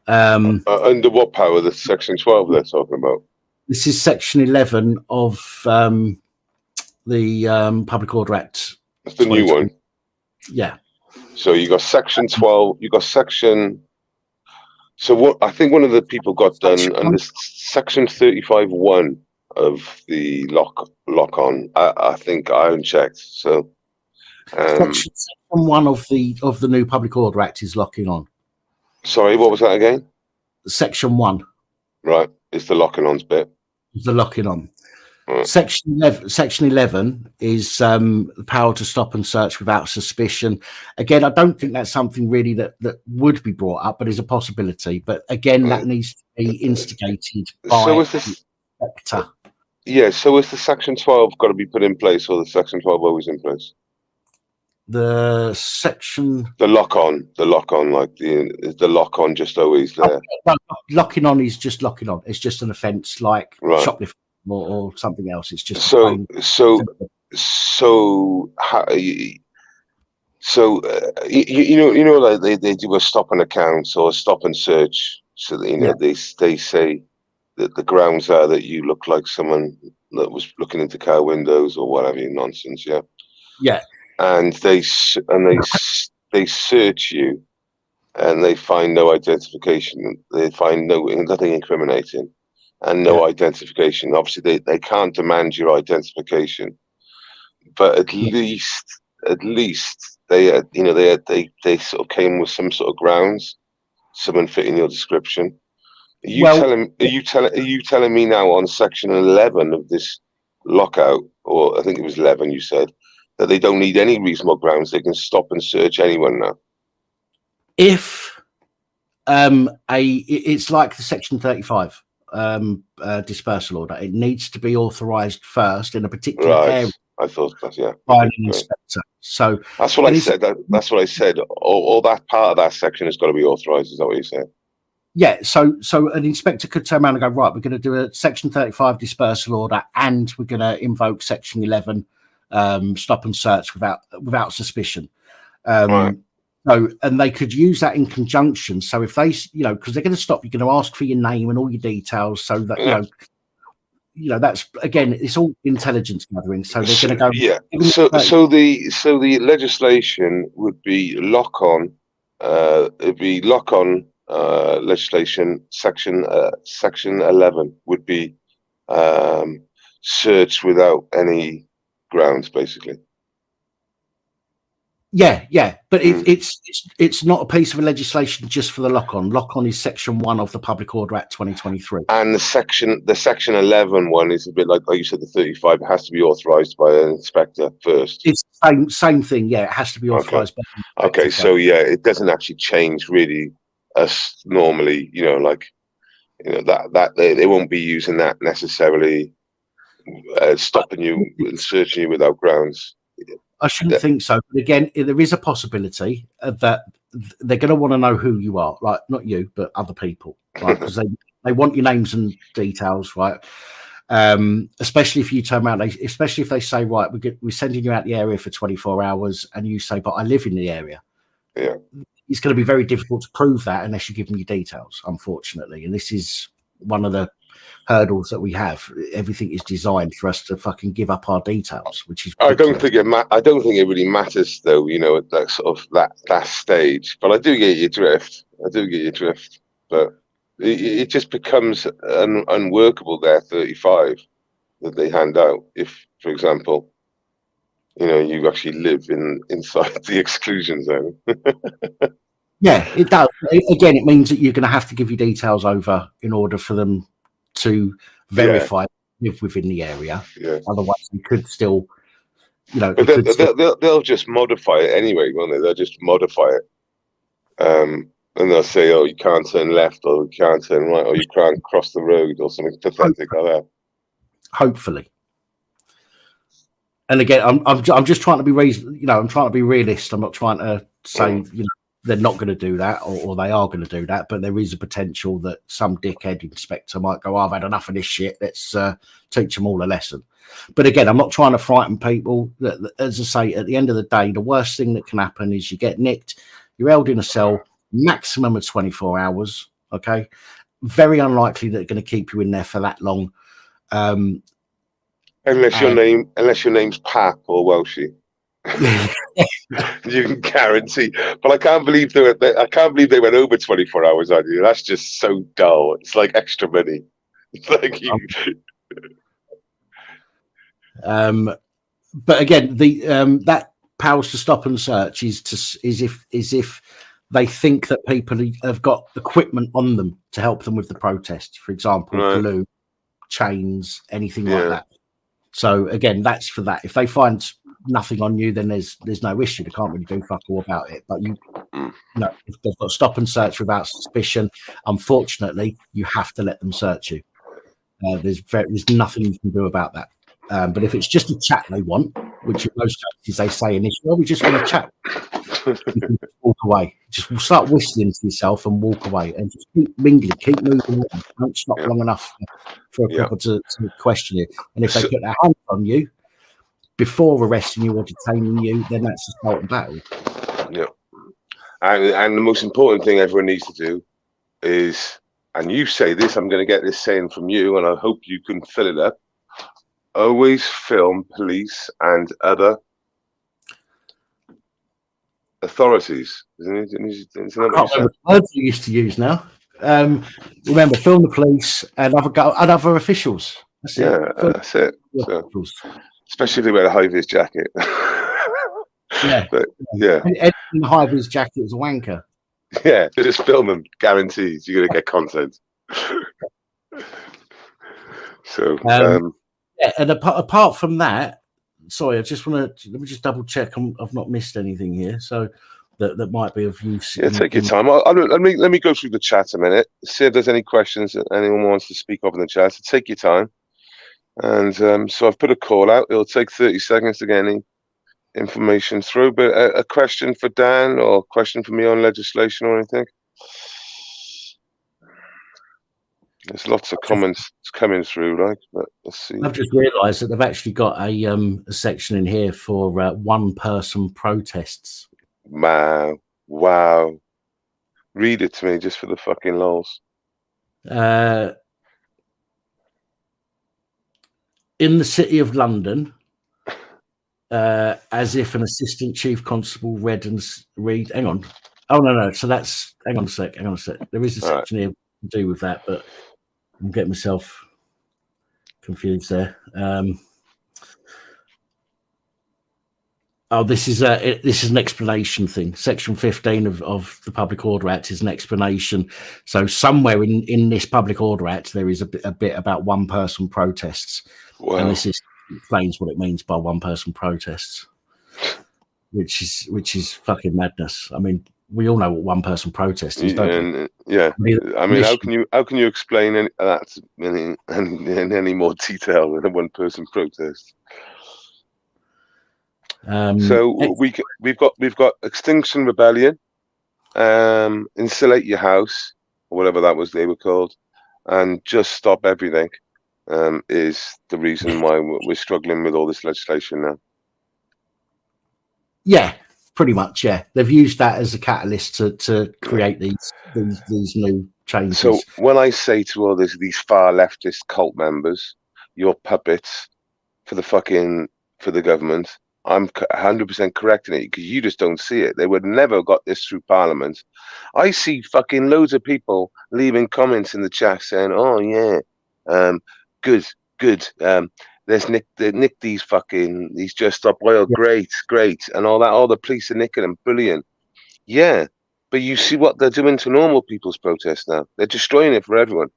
Under what power? The Section 12 they're talking about.
This is Section 11 of the Public Order Act.
That's the new one.
Yeah.
So you got Section 12. You got Section. So what? I think one of the people got done under Section 35(1) of the lock on. I think I unchecked. So
Section 1 of the new Public Order Act is locking on.
Sorry, what was that again?
Section 1.
Right, it's the locking on's bit.
The locking on.
Right.
Section 11 is the power to stop and search without suspicion. Again, I don't think that's something really that would be brought up, but is a possibility. But again, that needs to be instigated by the inspector.
Yeah. So is the Section 12 got to be put in place, or the Section 12 always in place?
The section
The lock on, like the lock on just always there.
locking on is just locking on. It's just an offence like
Right.
shoplifting or something else. It's just
So how, you know, like they do a stop and account or a stop and search. So that, you know, they say that the grounds are that you look like someone that was looking into car windows or whatever nonsense. Yeah.
Yeah.
And they search you, and they find no identification. They find nothing incriminating, and no identification. Obviously, they can't demand your identification, but at least they sort of came with some sort of grounds, someone fitting your description. Are you telling me now on Section 11 of this lockout, or I think it was 11, you said, that they don't need any reasonable grounds, they can stop and search anyone now?
If it's like the Section 35 dispersal order, it needs to be authorised first in a particular area.
I thought that,
by an inspector. So
that's what I said. That's what I said. All that part of that section has got to be authorised. Is that what you said?
Yeah. So an inspector could turn around and go, right, we're going to do a Section 35 dispersal order, and we're going to invoke Section 11 stop and search without suspicion.
Right.
So, and they could use that in conjunction. So if they, because they're going to stop, you're going to ask for your name and all your details, so that that's, again, it's all intelligence gathering. So they're going to go.
Yeah. So the legislation would be lock on. It'd be lock on legislation. Section 11 would be search without any grounds, basically.
Yeah, but it's not a piece of legislation just for the lock-on. Lock-on is Section 1 of the Public Order Act 2023.
And the Section 11 one is a bit like you said, the 35. It has to be authorised by an inspector first.
It's same thing. Yeah, it has to be authorised by an inspector.
Okay, so yeah, it doesn't actually change really us normally. That they won't be using that necessarily, stopping you and searching you without grounds.
I shouldn't think so. But again, there is a possibility that they're going to want to know who you are, right? Not you, but other people, right? Because they want your names and details, right? Especially if you turn around, especially if they say, right, we're sending you out the area for 24 hours, and you say, but I live in the area.
Yeah,
it's going to be very difficult to prove that unless you give them your details, unfortunately. And this is one of the hurdles that we have. Everything is designed for us to fucking give up our details, which is ridiculous.
I don't think it really matters, though, at that sort of that stage. But I do get your drift. But it just becomes unworkable there, 35, that they hand out. If, for example, you actually live inside the exclusion zone.
Yeah, it does. Again, it means that you're going to have to give your details over in order for them to verify live within the area.
Yeah.
Otherwise, they could still,
But they'll just modify it anyway, won't they? They'll just modify it, and they'll say, "Oh, you can't turn left, or you can't turn right, or you can't cross the road, or something pathetic like that."
Hopefully. And again, I'm just trying to be I'm trying to be realist. I'm not trying to say they're not going to do that, or they are going to do that, but there is a potential that some dickhead inspector might go, I've had enough of this shit, let's teach them all a lesson. But again, I'm not trying to frighten people. As I say, at the end of the day, the worst thing that can happen is you get nicked, you're held in a cell, maximum of 24 hours, okay? Very unlikely that they're going to keep you in there for that long.
Unless your name's Pap or Welshie. You can guarantee, but I can't believe they went over 24 hours on you. That's just so dull. It's like extra money. It's like
but again, the that powers to stop and search is if they think that people have got equipment on them to help them with the protest, for example, glue, chains, anything like that. So again, that's for that. If they find nothing on you, then there's no issue. They can't really do fuck all about it. But if they've got stop and search without suspicion, unfortunately, you have to let them search you. There's nothing you can do about that. But if it's just a chat they want, which in most cases they say initially, we just want to chat, you can walk away. Just start whistling to yourself and walk away, and just keep mingling, keep moving on. Don't stop long enough for a couple to question you. And if they put their hands on you before arresting you or detaining you, then that's assault and battery.
Yeah. And the most important thing everyone needs to do is, and you say this, I'm going to get this saying from you, and I hope you can fill it up. Always film police and other authorities. Isn't it? Isn't that what you said?
Words we used to use now. Remember, film the police and other officials. That's
that's it. So, especially if they wear a high-vis jacket. But,
Anything in the high-vis jacket is a wanker.
Yeah, just film them. Guaranteed, you're going to get content. So,
and apart from that, sorry, I just want to let me just double check. I've not missed anything here, so that might be of use.
Yeah, take your time. Let me go through the chat a minute. See if there's any questions that anyone wants to speak of in the chat. So take your time. And so I've put a call out. It'll take 30 seconds to get any information through. But a question for Dan or a question for me on legislation or anything? There's lots of comments coming through, right? But let's see.
I've just realised that they've actually got a section in here for one-person protests.
Wow. Read it to me just for the fucking lols.
In the City of London, as if an assistant chief constable read. Hang on. Oh no. So that's. Hang on a sec. There is a section here to do with that, but I'm getting myself confused there. This is an explanation thing. Section 15 of the Public Order Act is an explanation. So somewhere in this Public Order Act there is a bit about one-person protests, and this explains what it means by one-person protests, which is fucking madness. I mean, we all know what one-person protest is, don't we?
Yeah. I mean, how can you explain that in any more detail than a one-person protest? So we've got Extinction Rebellion, Insulate Your House, or whatever that was they were called, and Just Stop Everything is the reason why we're struggling with all this legislation now. Yeah,
pretty much. Yeah, they've used that as a catalyst to create these new changes.
So when I say to all these far leftist cult members, you're puppets for the government, I'm 100% correcting it because you just don't see it. They would never have got this through Parliament. I see fucking loads of people leaving comments in the chat saying, "Oh yeah, good. There's nick these Just Stop Oil, great, and all that. All the police are nicking them, brilliant. Yeah, but you see what they're doing to normal people's protests now. They're destroying it for everyone.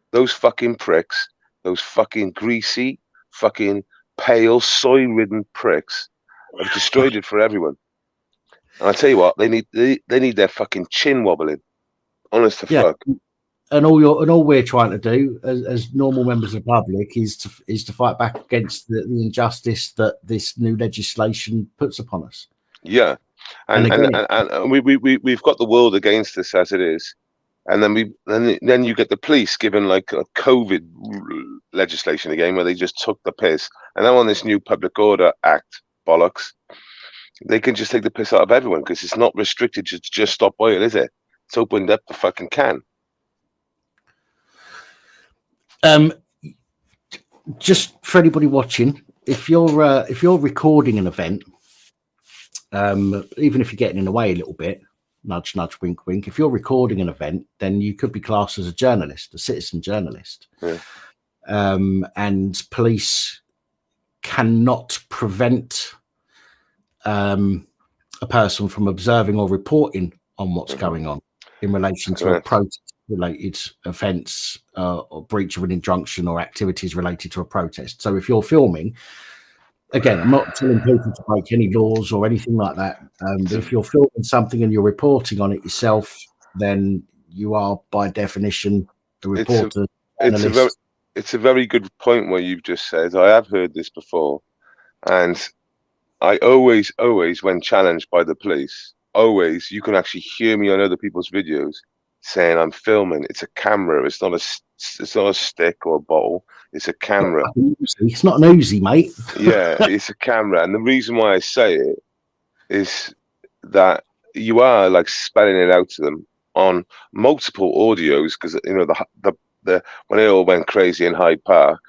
Those fucking pricks, those fucking greasy, fucking pale, soy-ridden pricks have destroyed it for everyone. And I tell you what, they need their fucking chin wobbling. Honest to fuck.
And all we're trying to do as normal members of the public is to fight back against the injustice that this new legislation puts upon us.
Yeah, and we've got the world against us as it is, and then you get the police given like a COVID legislation again where they just took the piss, and now on this new Public Order Act bollocks, they can just take the piss out of everyone because it's not restricted to Just Stop Oil, is it? It's opened up the fucking can.
Just for anybody watching, if you're recording an event, even if you're getting in the way a little bit, nudge, nudge, wink, wink. If you're recording an event, then you could be classed as a journalist, a citizen journalist. Yeah. And police cannot prevent a person from observing or reporting on what's going on in relation to a protest-related offence or breach of an injunction or activities related to a protest. So if you're filming, again, I'm not telling people to break any laws or anything like that. But if you're filming something and you're reporting on it yourself, then you are, by definition, a reporter
it's a very good point what you've just said. I have heard this before, and I always, when challenged by the police, you can actually hear me on other people's videos saying I'm filming. It's a camera. It's not a stick or a bottle. It's a camera.
It's not an Uzi, mate.
Yeah, it's a camera. And the reason why I say it is that you are like spelling it out to them on multiple audios, because you know the when it all went crazy in Hyde Park,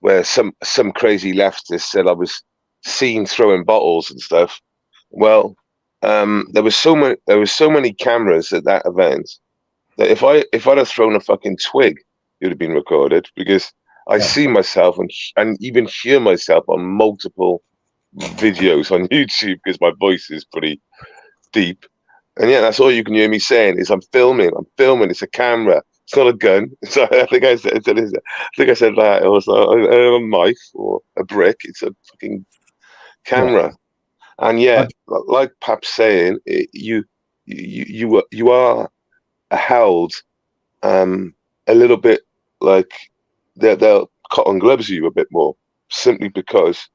where some crazy leftist said I was seen throwing bottles and stuff. Well, there was so many cameras at that event that if I'd have thrown a fucking twig, it would have been recorded, because I see myself and even hear myself on multiple videos on YouTube, because my voice is pretty deep. And yeah, that's all you can hear me saying is I'm filming. It's a camera. It's not a gun. So I think I said that. It was a knife or a brick. It's a fucking camera. Yeah. And yeah, like Pap's saying, you are held a little bit like they'll cotton gloves you a bit more, simply because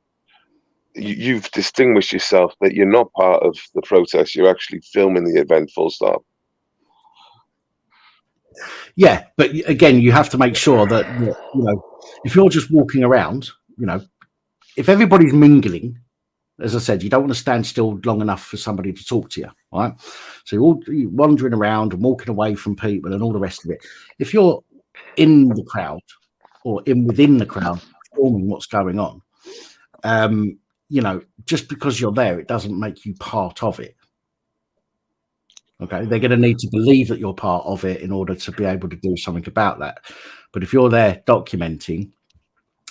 you've distinguished yourself that you're not part of the protest. You're actually filming the event, full stop.
Yeah, but again, you have to make sure that, you know, if you're just walking around, you know, if everybody's mingling, as I said, you don't want to stand still long enough for somebody to talk to you, right? So you're all wandering around and walking away from people and all the rest of it. If you're in the crowd or within the crowd, filming what's going on, you know, just because you're there, it doesn't make you part of it. Okay, they're going to need to believe that you're part of it in order to be able to do something about that. But if you're there documenting,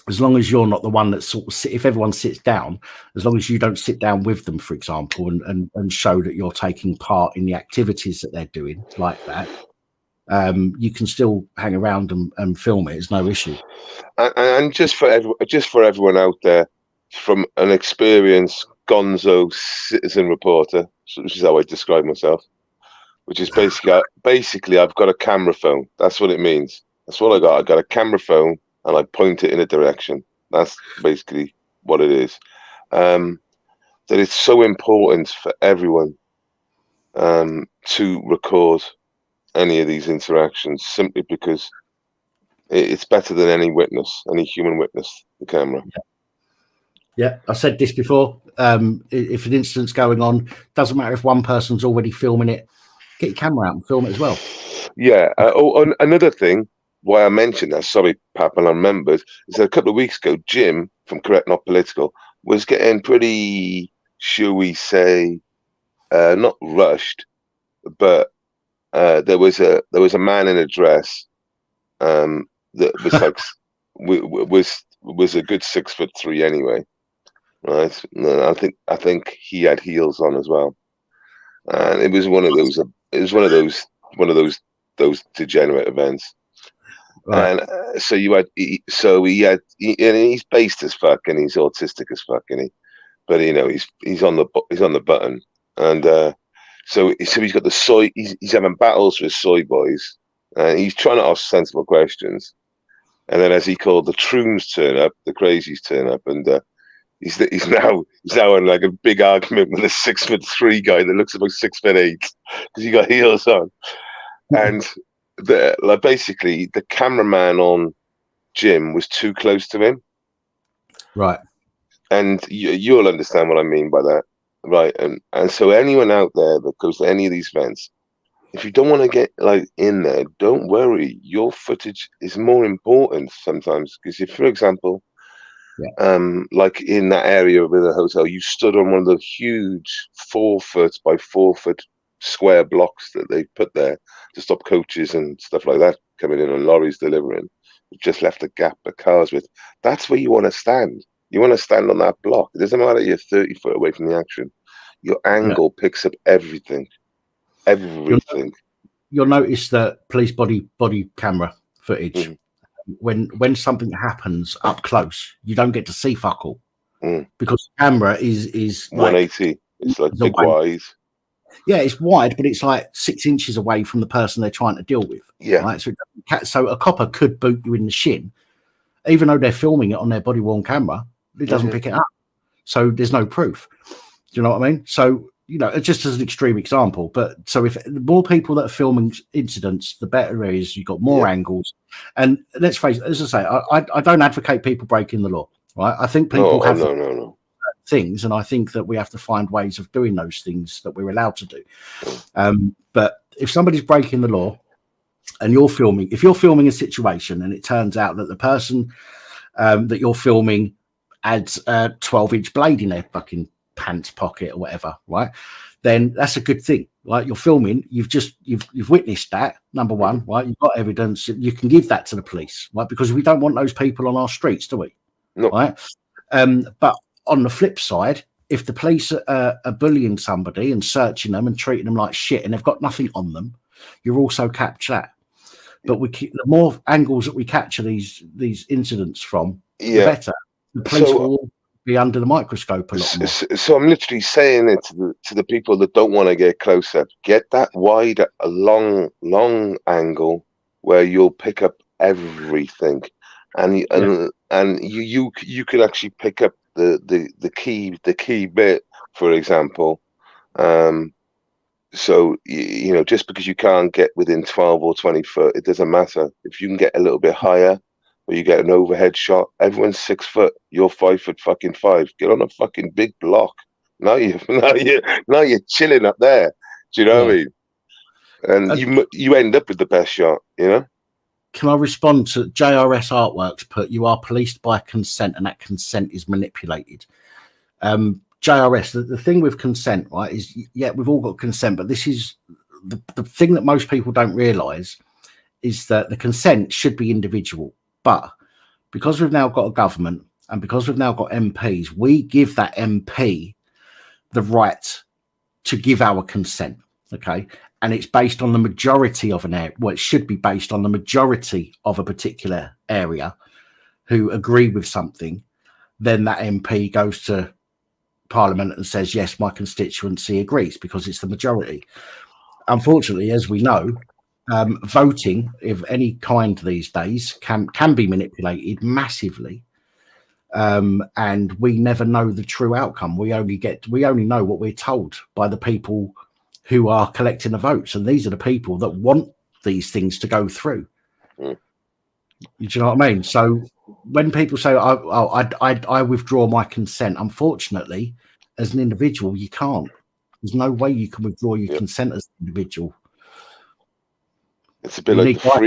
as long as you're not the one that sort of if everyone sits down, as long as you don't sit down with them, for example, and show that you're taking part in the activities that they're doing like that, you can still hang around and film it. It's no issue.
And just for everyone out there, from an experienced gonzo citizen reporter, which is how I describe myself, which is basically I've got a camera phone. That's what it means. That's what I got. I got a camera phone and I point it in a direction. That's basically what it is. That it's so important for everyone to record any of these interactions, simply because it's better than any human witness, the camera.
Yeah, I said this before. If an incident's going on, doesn't matter if one person's already filming it, get your camera out and film it as well. Yeah.
Another thing why I mentioned that, sorry, Pap, and I remembered, is that a couple of weeks ago, Jim from Correct Not Political was getting pretty, shall we say, not rushed, but there was a man in a dress that was like was a good 6'3" anyway, right? And I think he had heels on as well, and it was one of those. It was one of those degenerate events. Right. And so he's based as fuck and he's autistic as fuck, but you know he's on the button, and so he's got the soy. He's having battles with soy boys, and he's trying to ask sensible questions, and then as he called, the troons turn up, the crazies turn up, and he's now in like a big argument with a 6'3" guy that looks about 6'8" because he got heels on, and. Basically, the cameraman on Jim was too close to him,
right?
And you'll understand what I mean by that, right? And so anyone out there that goes to any of these events, if you don't want to get like in there, don't worry. Your footage is more important sometimes, because if, for example, like in that area with the hotel, you stood on one of the huge 4 foot by 4 foot square blocks that they put there to stop coaches and stuff like that coming in and lorries delivering. Just left a gap of cars with. That's where you want to stand. You want to stand on that block. It doesn't matter you're 30 foot away from the action. Your angle picks up everything. Everything.
You'll notice that police body camera footage. When something happens up close, you don't get to see fuck all, because the camera is
180. It's like big wise.
Yeah, it's wide, but it's like 6 inches away from the person they're trying to deal with.
Yeah.
Right. So a copper could boot you in the shin, even though they're filming it on their body worn camera. It doesn't pick it up. So there's no proof. Do you know what I mean? So, you know, just as an extreme example, but so if the more people that are filming incidents, the better it is. You've got more angles. And let's face it, as I say, I don't advocate people breaking the law, right? I think people have
no.
things, and I think that we have to find ways of doing those things that we're allowed to do. But if somebody's breaking the law and if you're filming a situation and it turns out that the person that you're filming adds a 12-inch blade in their fucking pants pocket or whatever, right, then that's a good thing. Like, you're filming, you've witnessed that, number one, right? You've got evidence, you can give that to the police, right? Because we don't want those people on our streets, do we?
No.
Right. But on the flip side, if the police are bullying somebody and searching them and treating them like shit and they've got nothing on them, you're also capture that. But the more angles that we capture these incidents from, the better. The police will be under the microscope a lot more.
So I'm literally saying it to the people that don't want to get close up. Get that wide, a long angle where you'll pick up everything, and you can actually pick up the key bit, for example. So, you know, just because you can't get within 12 or 20 foot, it doesn't matter. If you can get a little bit higher, or you get an overhead shot, everyone's 6 foot, you're 5'5". Get on a fucking big block. Now you're chilling up there. Do you know what I mean? And you end up with the best shot, you know?
Can I respond to JRS Artworks put, you are policed by consent and that consent is manipulated? JRS, the thing with consent, right, is, we've all got consent, but this is the thing that most people don't realise is that the consent should be individual. But because we've now got a government and because we've now got MPs, we give that MP the right to give our consent, okay? And it's based on the majority of an area. Well, it should be based on the majority of a particular area who agree with something. Then that MP goes to Parliament and says, yes, my constituency agrees, because it's the majority. Unfortunately, as we know, voting of any kind these days can be manipulated massively, and we never know the true outcome. We only know what we're told by the people who are collecting the votes, and these are the people that want these things to go through. Do you know what I mean? So when people say, I withdraw my consent, unfortunately, as an individual, you can't. There's no way you can withdraw your consent as an individual.
It's a bit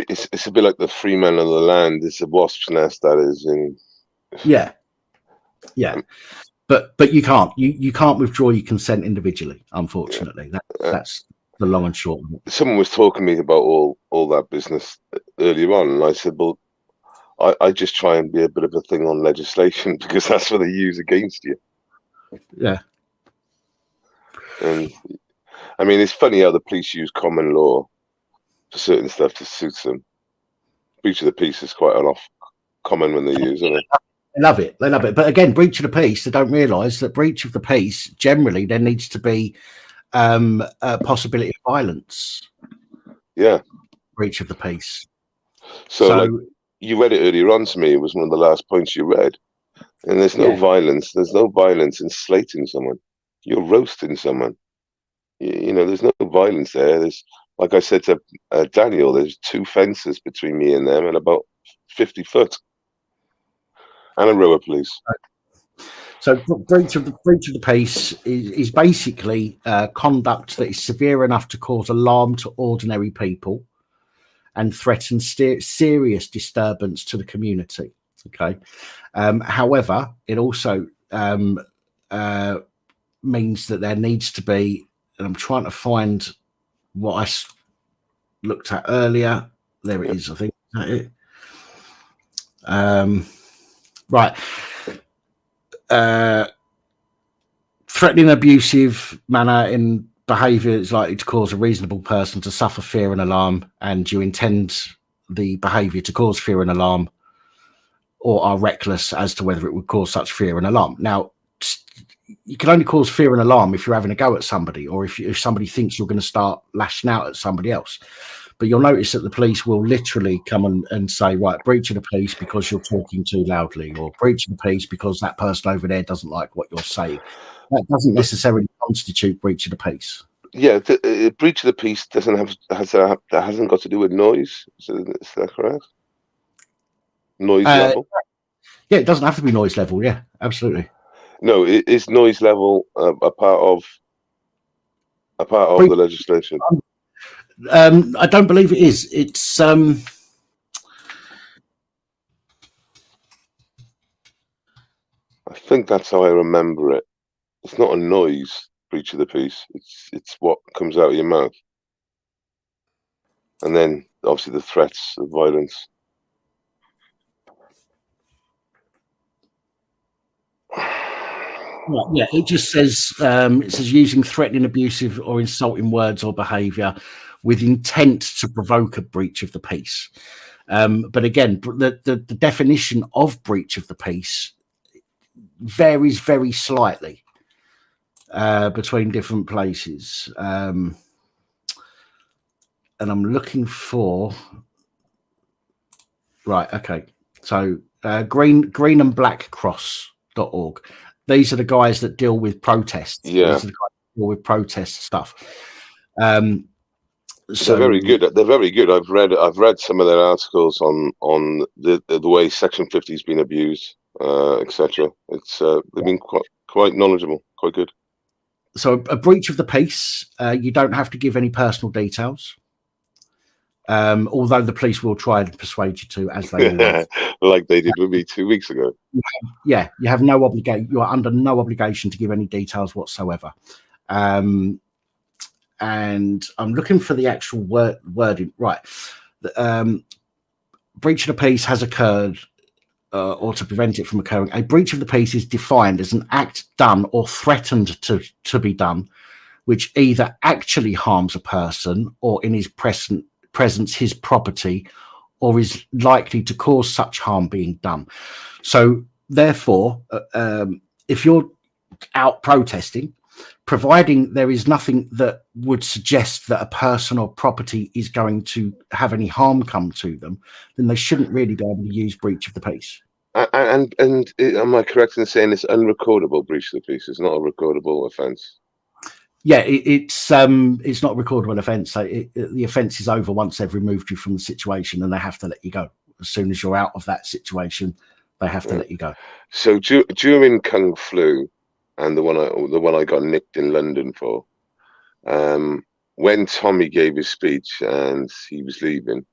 it's a bit like the free man of the land. It's a wasp's nest, that is. And
yeah. But you can't. You can't withdraw your consent individually. Unfortunately, that's the long and short of it.
Someone was talking to me about all that business earlier on, and I said, well, I just try and be a bit of a thing on legislation because that's what they use against you.
Yeah.
And I mean, it's funny how the police use common law for certain stuff to suit them. Breach of the peace is quite common when they use it.
They love it. But again, breach of the peace, they don't realise that breach of the peace, generally, there needs to be a possibility of violence.
Yeah.
Breach of the peace.
So like, you read it earlier on to me. It was one of the last points you read. And there's no violence. There's no violence in slating someone. You're roasting someone. You know, there's no violence there. There's, like I said to Daniel, there's 2 fences between me and them and about 50 foot. And a row of police.
So breach of the peace is basically conduct that is severe enough to cause alarm to ordinary people and threaten serious disturbance to the community. Okay. However, it also means that there needs to be, and I'm trying to find what I looked at earlier. There it is, I think. Is that it? Right. Threatening abusive manner in behaviour is likely to cause a reasonable person to suffer fear and alarm, and you intend the behaviour to cause fear and alarm or are reckless as to whether it would cause such fear and alarm. Now, you can only cause fear and alarm if you're having a go at somebody, or if somebody thinks you're going to start lashing out at somebody else. But you'll notice that the police will literally come and say, right, breach of the peace because you're talking too loudly, or breach of the peace because that person over there doesn't like what you're saying. That doesn't necessarily constitute breach of the peace.
Yeah, breach of the peace hasn't got to do with noise. Is that correct? Noise level.
Yeah, it doesn't have to be noise level. Yeah, absolutely.
No, is noise level a part of the legislation?
I don't believe it is. It's I
think that's how I remember it. It's not a noise breach of the peace. It's what comes out of your mouth, and then obviously the threats of violence.
Yeah, it just says using threatening, abusive, or insulting words or behaviour with intent to provoke a breach of the peace. But again, the definition of breach of the peace varies very slightly between different places. And I'm looking for right. Okay, so green and black cross.org. These are the guys that deal with protests.
Yeah.
These are the guys that deal with protest stuff.
So they're very good. They're very good. I've read some of their articles on the way Section 50 has been abused, etc. It's they've been quite knowledgeable, quite good.
So a breach of the peace, you don't have to give any personal details. Although the police will try and persuade you to, as they will.
Like they did with me 2 weeks ago.
Yeah, you have no obligation. You are under no obligation to give any details whatsoever. And I'm looking for the actual wording. Right, breach of the peace has occurred, or to prevent it from occurring. A breach of the peace is defined as an act done or threatened to be done, which either actually harms a person or in his presence his property, or is likely to cause such harm being done. So therefore, if you're out protesting, providing there is nothing that would suggest that a person or property is going to have any harm come to them, then they shouldn't really be able to use breach of the peace.
And am I correct in saying it's unrecordable breach of the peace? It's not a recordable offence.
Yeah, it's not a recordable offence. So the offence is over once they've removed you from the situation, and they have to let you go. As soon as you're out of that situation, they have to let you go.
So during Kung Flu, and the one I got nicked in London for, when Tommy gave his speech and he was leaving,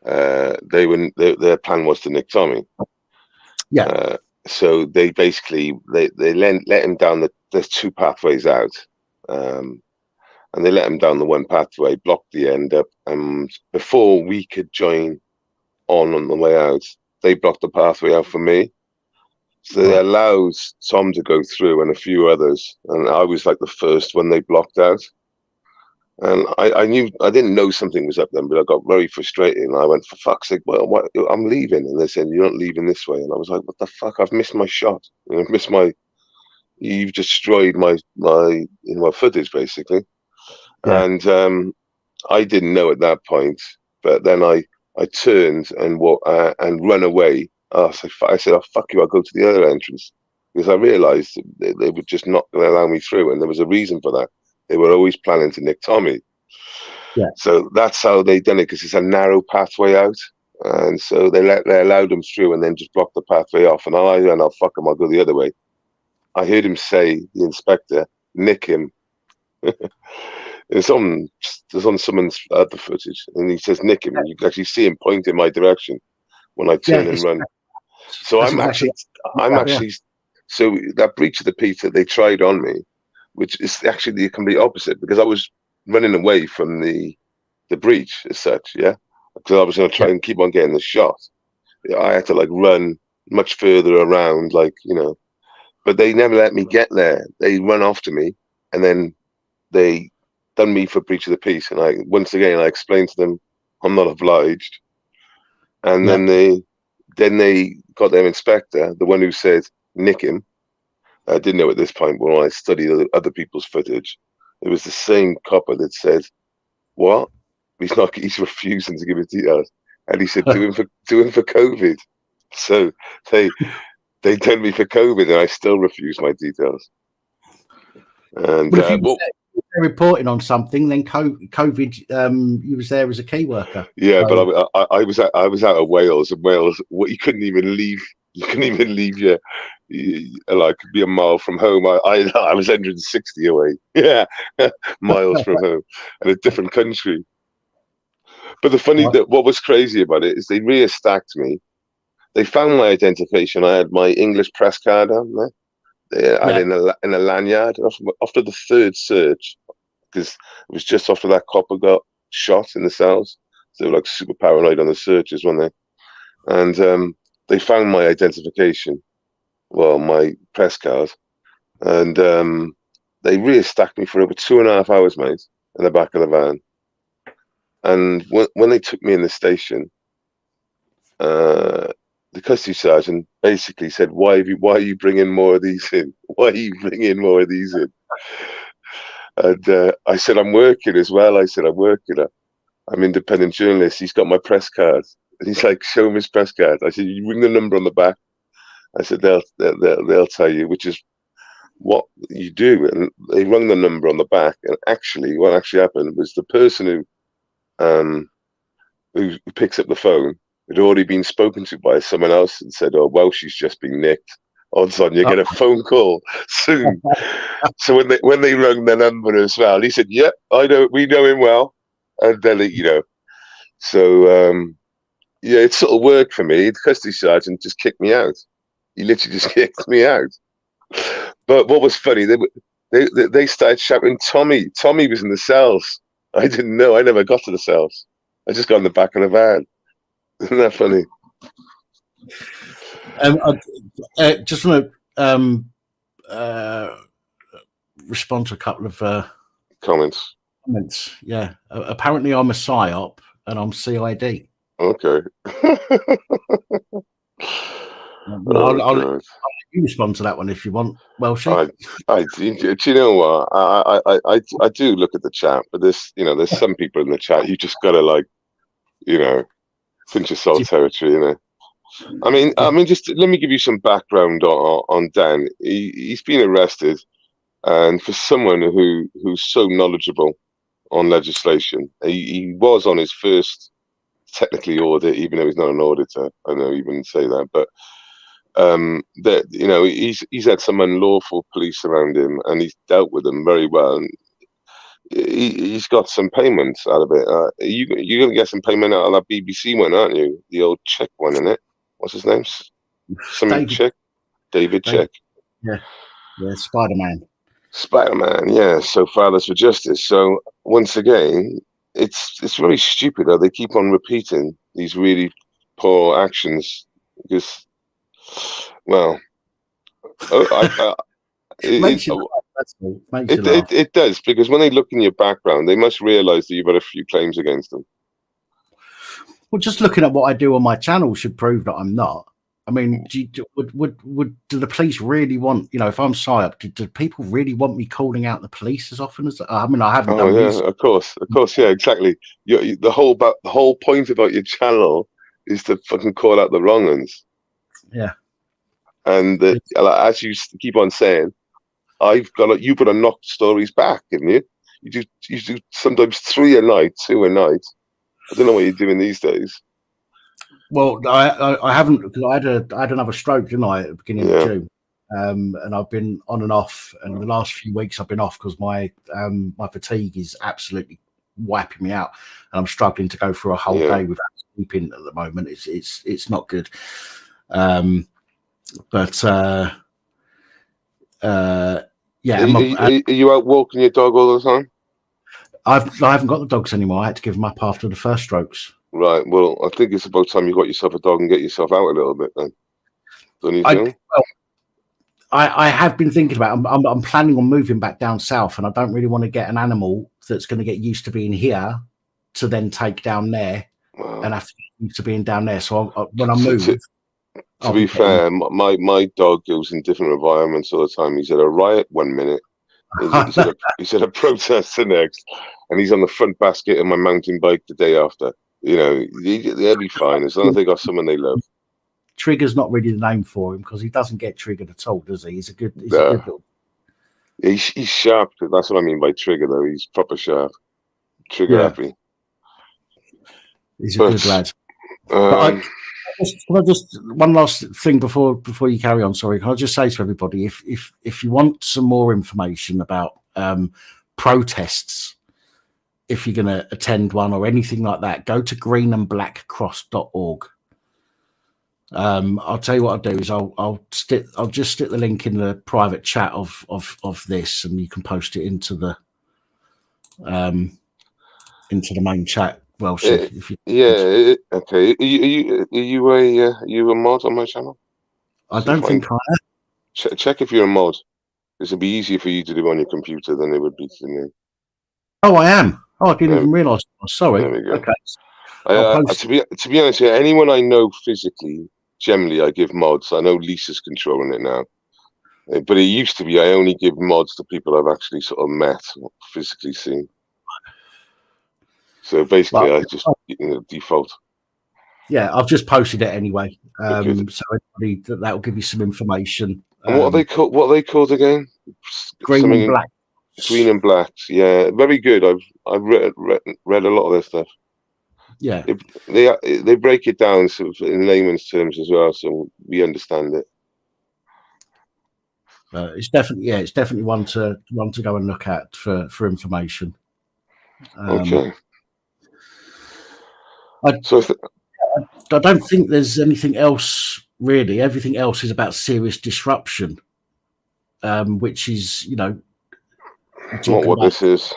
their plan was to nick Tommy.
Yeah.
So they basically they let him down the two pathways out. And they let him down the one pathway, blocked the end up, and before we could join on the way out, they blocked the pathway out for me. So they allowed Tom to go through and a few others, and I was like the first one they blocked out. And I didn't know something was up then, but I got very frustrated, and I went, for fuck's sake, well, what, I'm leaving. And they said, you're not leaving this way. And I was like, what the fuck? I've missed my shot. I've missed my... You've destroyed my footage, basically. Yeah. And I didn't know at that point, but then I turned and run away. I said, oh, fuck you, I'll go to the other entrance, because I realised they were just not going to allow me through, and there was a reason for that. They were always planning to nick Tommy.
Yeah.
So that's how they done it, because it's a narrow pathway out, and so they allowed them through and then just blocked the pathway off. And I went, oh, fuck them, I'll go the other way. I heard him say, the inspector, nick him. It's on someone's other footage, and he says, nick him. And you can actually see him point in my direction when I turn and run. So I'm actually, so that breach of the peace that they tried on me, which is actually the complete opposite, because I was running away from the breach as such, yeah? Because I was going to try and keep on getting the shot. I had to like run much further around, like, you know. But they never let me get there. They run after me, and then they done me for breach of the peace. And I explained to them, I'm not obliged. And then they got their inspector, the one who said nick him. I didn't know at this point, but when I studied other people's footage, it was the same copper that said, "What? He's refusing to give his details," and he said, "Do him for COVID." So they turned me for COVID, and I still refused my details. And
But if you were reporting on something, then COVID, you was there as a key worker.
Yeah,
so.
but I was out of Wales, and Wales, you couldn't even leave. You couldn't even leave your like be a mile from home. I was 160 away. Yeah, miles from home, in a different country. But what was crazy about it is they re-stacked me. They found my identification. I had my English press card on there. In a lanyard. After the third search, because it was just after that copper got shot in the cells, so they were like super paranoid on the searches, weren't they? And they found my identification, well, my press card, and they re-stacked me for over 2.5 hours, mate, in the back of the van. And when they took me in the station, the custody sergeant basically said, "Why are you bringing more of these in? Why are you bringing more of these in?" And I said, "I'm working as well." I said, "I'm working. I'm independent journalist." He's got my press card, and he's like, "Show him his press card." I said, "You ring the number on the back." I said, "They'll tell you," which is what you do. And they rung the number on the back, and actually, what actually happened was the person who picks up the phone had already been spoken to by someone else and said, "Oh, well, she's just been nicked. Odds on you get a phone call soon." So when they rung the number as well, he said, "Yep, we know him well," and then so yeah, it sort of worked for me. The custody sergeant just kicked me out. He literally just kicked me out. But what was funny, they started shouting, "Tommy!" Tommy was in the cells. I didn't know. I never got to the cells. I just got in the back of the van. Isn't that funny?
I just want to respond to a couple of
comments.
Yeah, apparently I'm a PSYOP and I'm CID.
Okay.
I'll let you respond to that one if you want. Well,
do you know what? I do look at the chat, but there's some people in the chat you just gotta pinch of salt territory, I mean, just let me give you some background on Dan. He's been arrested, and for someone who's so knowledgeable on legislation, he was on his first technically audit, even though he's not an auditor. I know you wouldn't say that, but he's had some unlawful police around him, and he's dealt with them very well. And he's got some payments out of it. You're going to get some payment out of that BBC one, aren't you? The old Chick one, isn't it? What's his name? David Chick.
Yeah,
Spider-Man, yeah. So Fathers for Justice. So once again, it's very stupid how they keep on repeating these really poor actions because, well, it does, because when they look in your background, they must realise that you've had a few claims against them.
Well, just looking at what I do on my channel should prove that I'm not. I mean, do the police really want, if I'm PSYOP, do people really want me calling out the police as often as I mean, I haven't done
this. Of course, yeah, exactly. The whole point about your channel is to fucking call out the wrong ones.
Yeah.
And as you keep on saying, you've got to knock stories back, haven't you? You do sometimes 3 a night, 2 a night. I don't know what you're doing these days.
Well, I haven't, because I had another stroke, didn't I, at the beginning of June, and I've been on and off. And the last few weeks I've been off because my fatigue is absolutely wiping me out, and I'm struggling to go through a whole day without sleeping at the moment. It's not good. But yeah.
Are you out walking your dog all the time?
I haven't got the dogs anymore. I had to give them up after the first strokes.
Right. Well, I think it's about time you got yourself a dog and get yourself out a little bit then. Don't you think?
I have been thinking about it. I'm planning on moving back down south, and I don't really want to get an animal that's going to get used to being here to then take down there and have to get used to being down there. So when I move,
To be fair, my dog goes in different environments all the time. He's at a riot 1 minute, he's at a protest the next, and he's on the front basket of my mountain bike the day after. You know, they'll be fine as long as they got someone they love.
Trigger's not really the name for him because he doesn't get triggered at all, does he? He's a good little.
He's sharp. That's what I mean by trigger, though. He's proper sharp. Trigger happy.
He's a good lad. Can I just one last thing before you carry on? Sorry, can I just say to everybody, if you want some more information about protests, if you're going to attend one or anything like that, go to greenandblackcross.org. I'll tell you what I'll do is I'll just stick the link in the private chat of this, and you can post it into the main chat. Well, okay.
Are you a mod on my channel?
I don't think I am.
Check if you're a mod. This would be easier for you to do on your computer than it would be to me.
Oh, I am. Oh, I didn't even realise. Sorry.
There we go.
Okay.
To be honest, anyone I know physically, generally I give mods. I know Lisa's controlling it now, but it used to be I only give mods to people I've actually sort of met or physically seen. So basically, I just default.
Yeah, I've just posted it anyway. So everybody, that will give you some information.
And what are they called? What are they called again?
Green and Black.
Green and Black. Yeah, very good. I've read a lot of their stuff.
Yeah,
they break it down sort of in layman's terms as well, so we understand it.
It's definitely one to go and look at for information.
Okay.
I don't think there's anything else really. Everything else is about serious disruption, which is,
not what this is.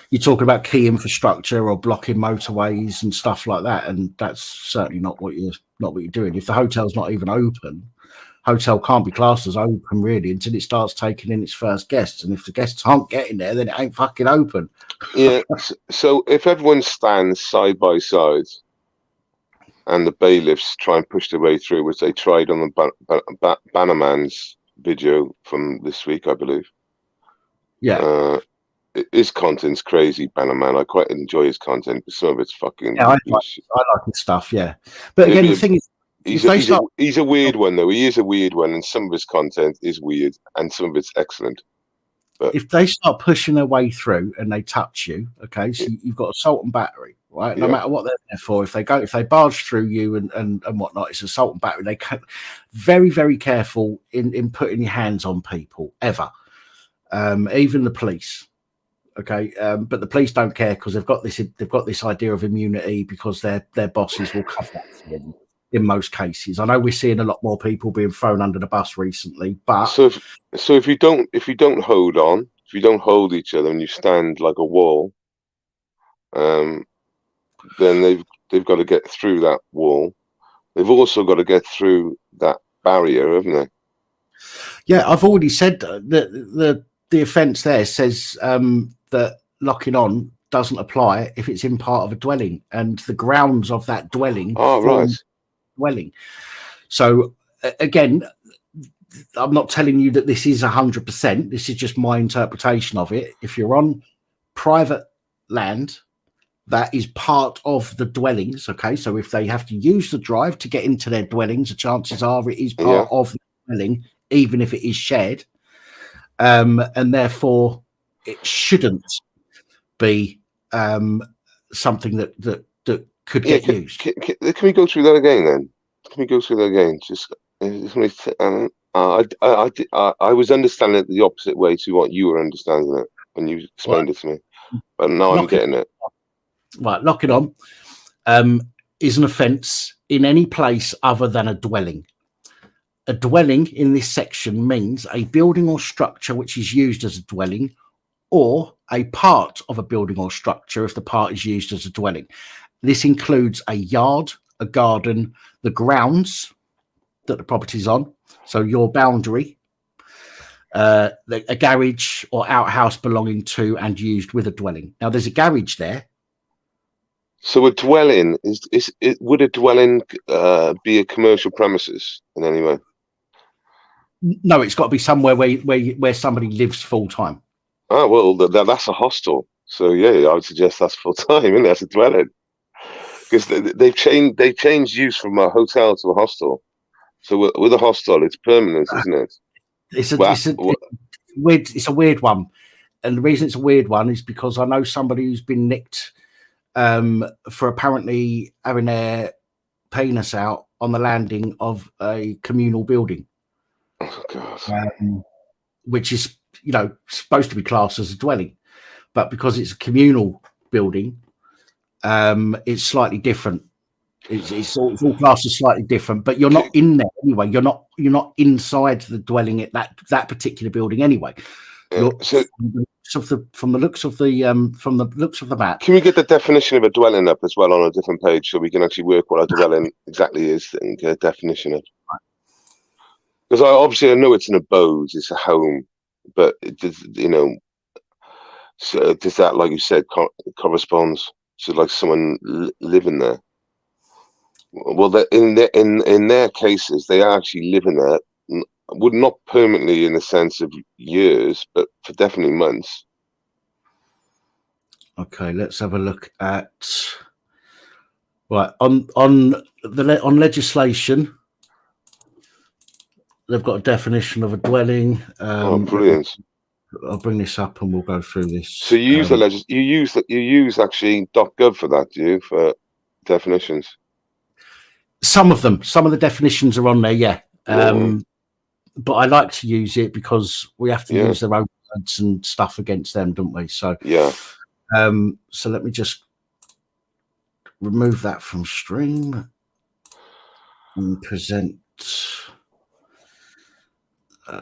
You're talking about key infrastructure or blocking motorways and stuff like that, and that's certainly not what you're doing. If the hotel's not even open, hotel can't be classed as open really until it starts taking in its first guests, and if the guests aren't getting there, then it ain't fucking open.
Yeah. So if everyone stands side by side and the bailiffs try and push their way through, which they tried on the Bannerman's video from this week, I believe.
Yeah.
His content's crazy, Bannerman. I quite enjoy his content, but some of it's fucking.
Yeah, I like his stuff. Yeah, but again, the thing is,
he's a weird one though. He is a weird one, and some of his content is weird, and some of it's excellent. But
if they start pushing their way through and they touch you, okay, so you've got assault and battery, right? No matter what they're there for, if they barge through you and whatnot, it's assault and battery. They can very, very careful in putting your hands on people ever, even the police. Okay, but the police don't care because they've got this idea of immunity because their bosses will cover that for them in most cases. I know we're seeing a lot more people being thrown under the bus recently, but
so if you don't hold on, if you don't hold each other and you stand like a wall, then they've got to get through that wall. They've also got to get through that barrier, haven't they?
Yeah, I've already said that the offence there says that locking on doesn't apply if it's in part of a dwelling and the grounds of that dwelling.
Oh, right.
Dwelling. So again, I'm not telling you that this is 100%. This is just my interpretation of it. If you're on private land, that is part of the dwellings. Okay, so if they have to use the drive to get into their dwellings, the chances are it is part of the dwelling, even if it is shared. And therefore it shouldn't be something that could get used.
Can we go through that again then? Can we go through that again? I was understanding it the opposite way to what you were understanding it when you explained it to me, but now I'm getting it.
Right, locking on is an offence in any place other than a dwelling. A dwelling in this section means a building or structure which is used as a dwelling, or a part of a building or structure if the part is used as a dwelling. This includes a yard, a garden, the grounds that the property is on, so your boundary, a garage or outhouse belonging to and used with a dwelling. Now, there's a garage there,
So a dwelling would a dwelling be a commercial premises in any way?
No, it's got to be somewhere where somebody lives full time.
Ah, well, that's a hostel. So yeah, I would suggest that's full time, isn't it? That's a dwelling, because they've changed use from a hotel to a hostel. So with a hostel, it's permanent, isn't it?
It's
Well,
weird. It's a weird one, and the reason it's a weird one is because I know somebody who's been nicked for apparently having their penis out on the landing of a communal building,
oh God.
which is supposed to be classed as a dwelling, but because it's a communal building, it's slightly different. It's all classed as slightly different, but you're not in there anyway. You're not inside the dwelling at that particular building anyway.
So
from the looks of the map.
Can we get the definition of a dwelling up as well on a different page so we can actually work what a dwelling exactly is and get a definition of? Because I know it's an abode, it's a home, but so does that, like you said, corresponds to like someone living there? Well, in their cases, they are actually living there, would not permanently in the sense of years, but for definitely months.
Okay, let's have a look at on legislation. They've got a definition of a dwelling.
Brilliant!
I'll bring this up and we'll go through this.
So you use you use actually .gov for that, do you, for definitions?
Some of the definitions are on there, yeah. But I like to use it because we have to use their own words and stuff against them, don't we? So
yeah.
So let me just remove that from stream and present.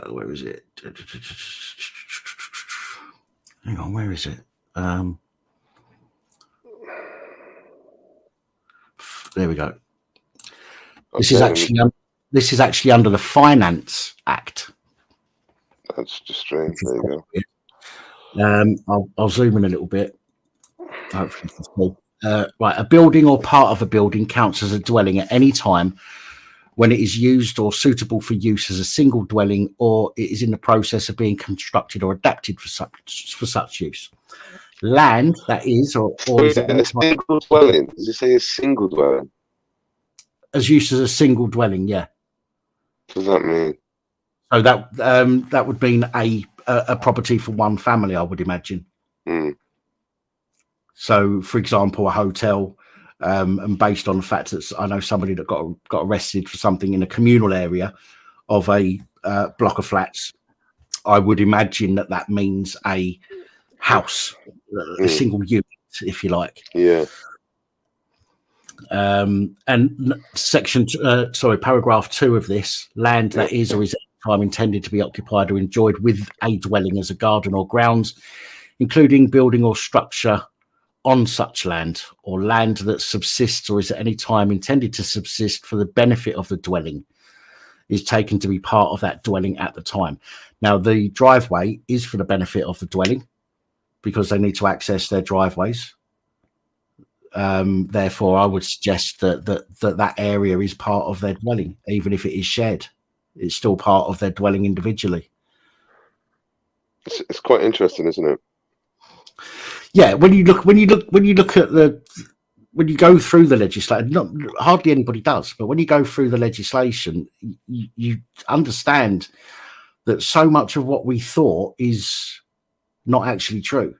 Where is it? Hang on, where is it? There we go. Okay. This is actually under the Finance Act.
That's just strange. There you go.
I'll zoom in a little bit. Hopefully, right, a building or part of a building counts as a dwelling at any time when it is used or suitable for use as a single dwelling, or it is in the process of being constructed or adapted for such use. Land that is, or is it
a single dwelling? Does it say a single dwelling?
As used as a single dwelling, yeah.
What does that mean?
So that would mean a property for one family, I would imagine.
Mm.
So, for example, a hotel, and based on the fact that I know somebody that got arrested for something in a communal area of a block of flats, I would imagine that means a house, a single unit, if you like.
Yeah.
And paragraph 2 of this, land that is or is at any time intended to be occupied or enjoyed with a dwelling as a garden or grounds, including building or structure on such land, or land that subsists or is at any time intended to subsist for the benefit of the dwelling, is taken to be part of that dwelling at the time. Now, the driveway is for the benefit of the dwelling because they need to access their driveways. Therefore, I would suggest that area is part of their dwelling, even if it is shared. It's still part of their dwelling individually.
It's quite interesting, isn't it?
Yeah, when you go through the legislation, hardly anybody does, but when you go through the legislation, you understand that so much of what we thought is not actually true.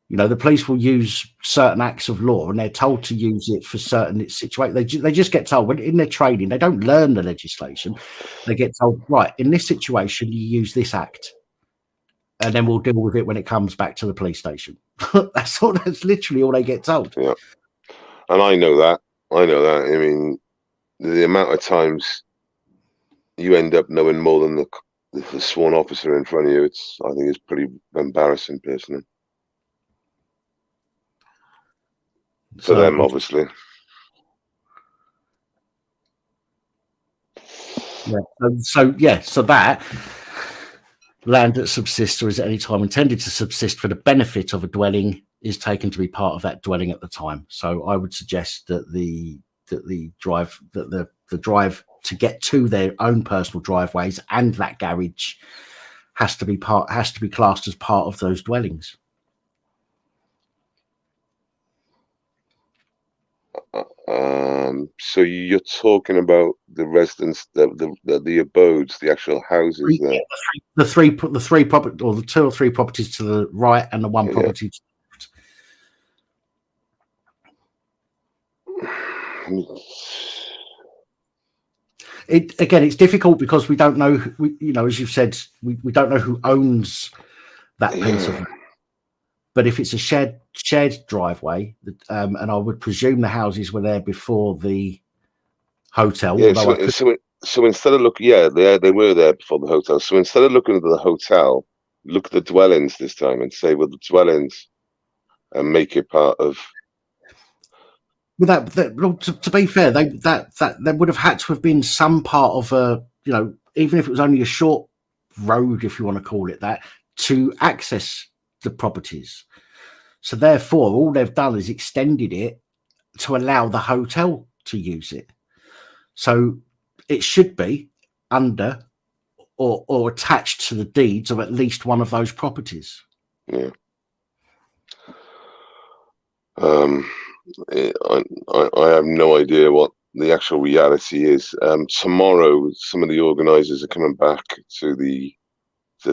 The police will use certain acts of law and they're told to use it for certain situations. They just get told, when in their training, they don't learn the legislation. They get told, right, in this situation, you use this act. And then we'll deal with it when it comes back to the police station. That's literally all they get told.
Yeah. And I know that. I mean, the amount of times you end up knowing more than the sworn officer in front of you, I think it's pretty embarrassing, personally. For them, obviously.
Yeah. So that land that subsists or is at any time intended to subsist for the benefit of a dwelling is taken to be part of that dwelling at the time. So I would suggest that the drive to get to their own personal driveways and that garage has to be classed as part of those dwellings.
So you're talking about the residents, the abodes, the actual houses there.
The three property, or the 2 or 3 properties to the right, and the one property to the left. It's difficult because we don't know. As you've said, we don't know who owns that piece of land. But if it's a shared driveway, and I would presume the houses were there before the hotel.
Yeah. So instead of looking, they were there before the hotel. So instead of looking at the hotel, look at the dwellings this time and say, well, the dwellings, and make it part of.
Well, to be fair, that there would have had to have been some part of a, even if it was only a short road, if you want to call it that, to access the properties. So therefore, all they've done is extended it to allow the hotel to use it. So it should be under or attached to the deeds of at least one of those properties.
Yeah. I have no idea what the actual reality is. Tomorrow, some of the organisers are coming back to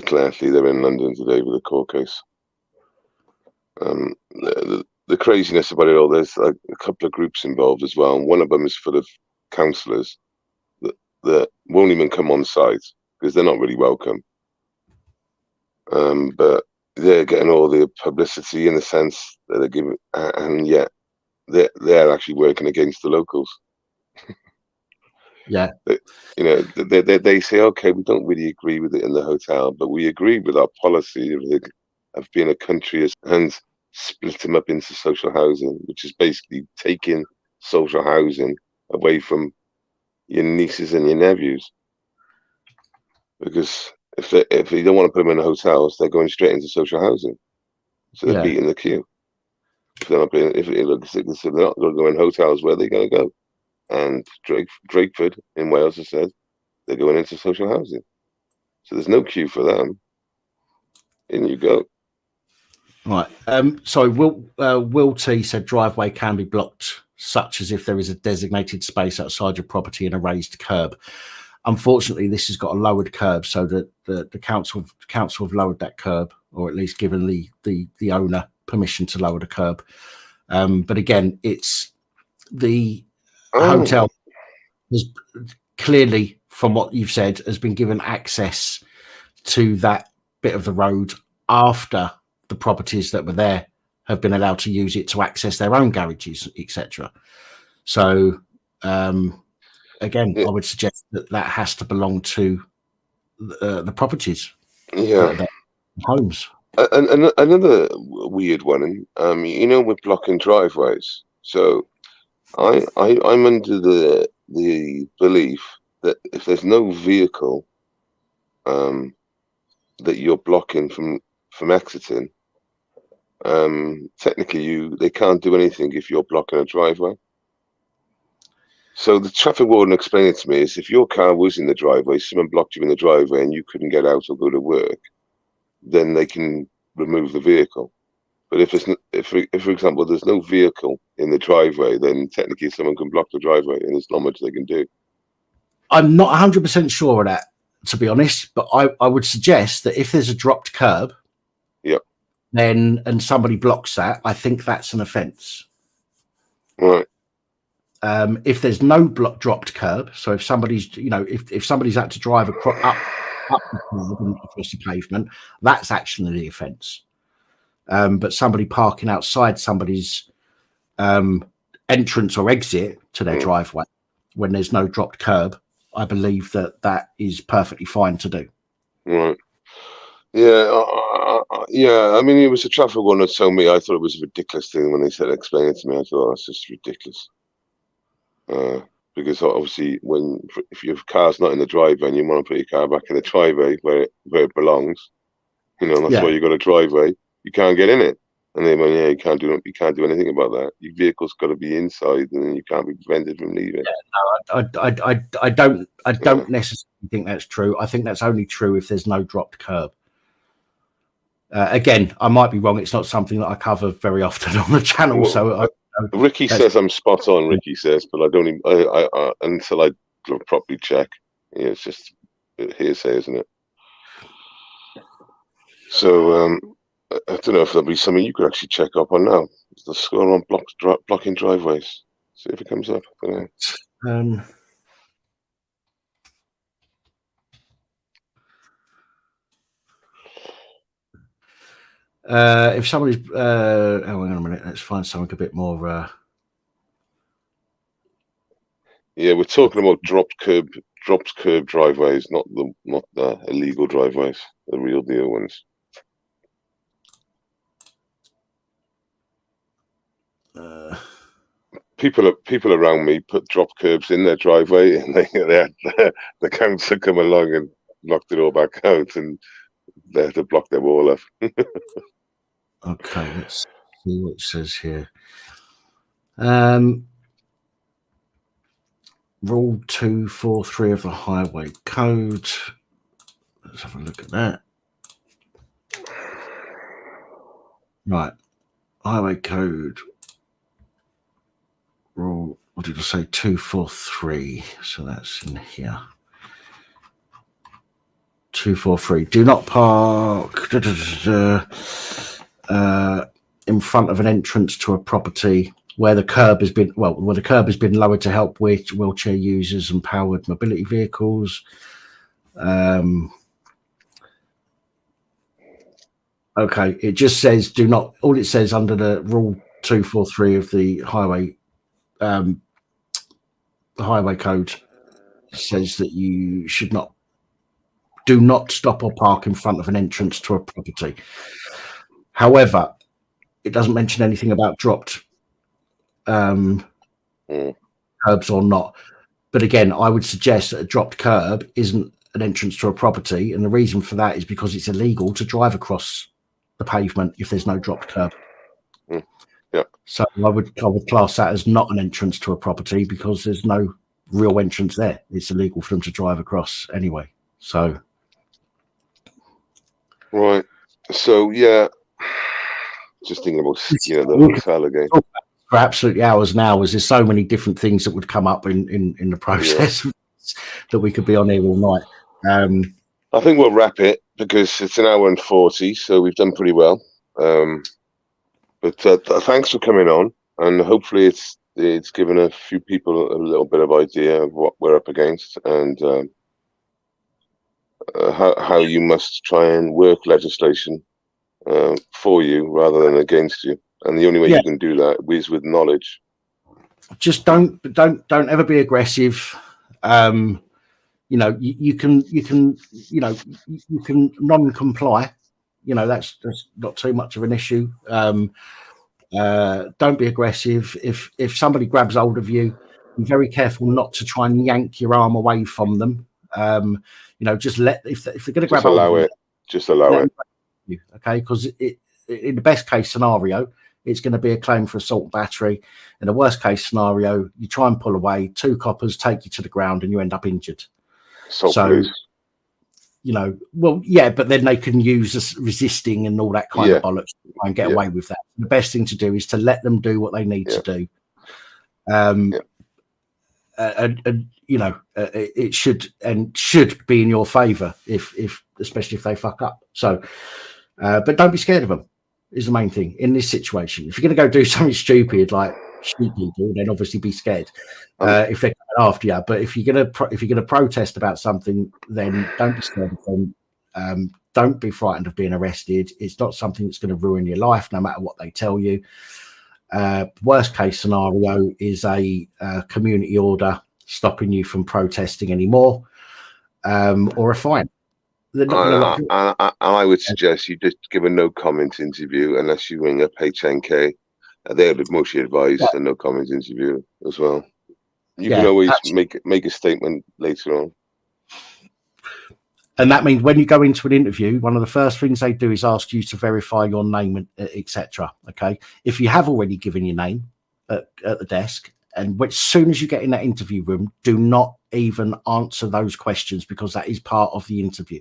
Clancy. They're in London today with a court case. The craziness about it all, there's like a couple of groups involved as well. And one of them is full of councillors that won't even come on site because they're not really welcome. But they're getting all the publicity in the sense that they're giving, and yet they're actually working against the locals.
Yeah.
They say, okay, we don't really agree with it in the hotel, but we agree with our policy of being a country and split them up into social housing, which is basically taking social housing away from your nieces and your nephews. Because if you don't want to put them in hotels, they're going straight into social housing. So they're beating the queue. If they're not going to go in hotels, where are they going to go? And Drakeford in Wales has said they're going into social housing. So there's no queue for them. In you go.
Right. So Will T said driveway can be blocked, such as if there is a designated space outside your property and a raised curb. Unfortunately, this has got a lowered curb, so that the council have lowered that curb, or at least given the owner permission to lower the curb. But again, it's the hotel has clearly, from what you've said, has been given access to that bit of the road after the properties that were there have been allowed to use it to access their own garages, etc. So again, I would suggest that has to belong to the properties, homes.
And another weird one, we're blocking driveways. So I'm under the belief that if there's no vehicle that you're blocking from exiting, technically they can't do anything if you're blocking a driveway. So the traffic warden explained it to me is if your car was in the driveway, someone blocked you in the driveway and you couldn't get out or go to work, then they can remove the vehicle. But if for example, there's no vehicle in the driveway, then technically someone can block the driveway and there's not much they can do.
I'm not 100% sure of that, to be honest, but I would suggest that if there's a dropped curb, then and somebody blocks that, I think that's an offence.
Right.
If there's no dropped curb, so if somebody's, if somebody's had to drive up the curb and across the pavement, that's actually the offence. But somebody parking outside somebody's entrance or exit to their driveway when there's no dropped curb, I believe that is perfectly fine to do.
Right. Yeah. I mean, it was a traffic warden that told me. I thought it was a ridiculous thing when they said explain it to me. I thought that's just ridiculous. Because obviously, if your car's not in the driveway and you want to put your car back in the driveway where it belongs, that's why you got a driveway. You can't get in it. And they went, yeah, you can't do anything about that. Your vehicle's got to be inside, and you can't be prevented from leaving.
I don't necessarily think that's true. I think that's only true if there's no dropped curb. Again, I might be wrong. It's not something that I cover very often on the channel.
Well,
So
Ricky says I'm spot on. Ricky says, but I don't even I until I properly check. Yeah, it's just hearsay, isn't it? So I don't know if there'll be something you could actually check up on now. The score on blocking driveways. See if it comes up. I don't know.
If somebody's hang on a minute, let's find something a bit more.
Yeah, we're talking about dropped curb driveways, not the illegal driveways, the real deal ones. People around me put drop curbs in their driveway, and they had the council come along and knocked it all back out, and they had to block their wall off.
Okay, let's see what it says here. Rule 243 of the Highway Code. Let's have a look at that. Right, Highway Code. Rule, what did I say? 243. So that's in here. 243. Do not park in front of an entrance to a property where the curb has been lowered to help wheelchair users and powered mobility vehicles. Okay, it just says do not. All it says under the Rule 243 of the Highway Code says that you do not stop or park in front of an entrance to a property. However, it doesn't mention anything about dropped curbs or not. But again, I would suggest that a dropped curb isn't an entrance to a property, and the reason for that is because it's illegal to drive across the pavement if there's no dropped curb.
Yeah.
So I would class that as not an entrance to a property because there's no real entrance there. It's illegal for them to drive across anyway. So
right. So yeah, just thinking about the hotel again.
For absolutely hours and hours, there's so many different things that would come up in the process that we could be on here all night.
I think we'll wrap it because it's an hour and 40, so we've done pretty well. But thanks for coming on, and hopefully it's given a few people a little bit of idea of what we're up against and how you must try and work legislation for you rather than against you. And the only way you can do that is with knowledge.
Just don't ever be aggressive. You can non-comply. That's not too much of an issue. Don't be aggressive. If somebody grabs hold of you, be very careful not to try and yank your arm away from them. Just if they're going to grab hold of you,
just allow it.
Okay, because in the best case scenario, it's going to be a claim for assault and battery. In the worst case scenario, you try and pull away, 2 coppers take you to the ground, and you end up injured.
So
but then they can use resisting and all that kind of bollocks to try and get away with that. The best thing to do is to let them do what they need to do. It should be in your favor if especially if they fuck up. So, but don't be scared of them is the main thing in this situation. If you're going to go do something stupid like shoot people, then obviously be scared if they're coming after you. But if you're gonna protest about something, then don't be scared of them. Don't be frightened of being arrested. It's not something that's going to ruin your life, no matter what they tell you. Worst case scenario is a community order stopping you from protesting anymore, or a fine.
I would suggest you just give a no comment interview unless you ring up HNK. They would mostly advise a no comment interview as well. You can always make a statement later on.
And that means when you go into an interview, one of the first things they do is ask you to verify your name, etc. Okay. If you have already given your name at the desk, and as soon as you get in that interview room, do not even answer those questions, because that is part of the interview.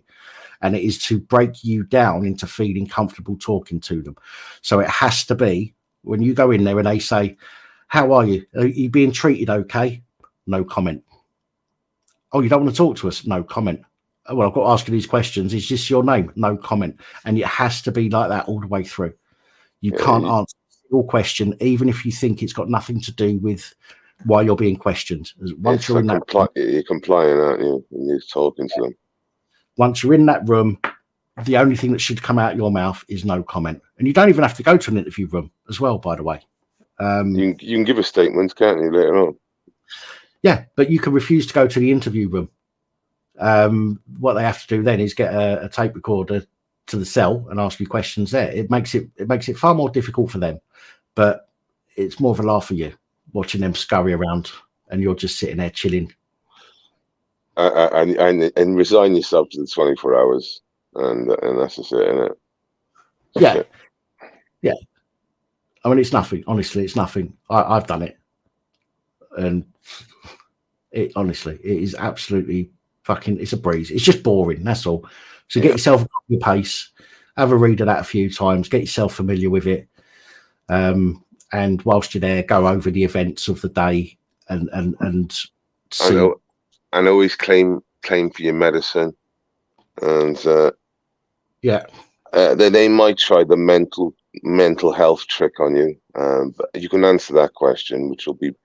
And it is to break you down into feeling comfortable talking to them. So it has to be, when you go in there and they say, how are you? Are you being treated okay? No comment. Oh, you don't want to talk to us? No comment. Oh, well, I've got to ask you these questions. Is this your name? No comment. And it has to be like that all the way through. You can't answer your question, even if you think it's got nothing to do with why you're being questioned. Once you're in that
you're complying, aren't you? You're talking to them.
Once you're in that room, the only thing that should come out of your mouth is no comment. And you don't even have to go to an interview room as well, by the way.
You can give a statement, can't you, later on?
Yeah, but you can refuse to go to the interview room. What they have to do then is get a tape recorder to the cell and ask you questions there. It makes it far more difficult for them, but it's more of a laugh for you watching them scurry around and you're just sitting there chilling.
And resign yourself to the 24 hours, and that's just it, isn't it?
Yeah, yeah. I mean, it's nothing. Honestly, it's nothing. I've done it, and it honestly, it is absolutely fucking. It's a breeze. It's just boring. That's all. So get yourself a copy of Pace, have a read of that a few times, get yourself familiar with it, and whilst you're there, go over the events of the day and see.
And always claim for your medicine, and then they might try the mental health trick on you, but you can answer that question, which will be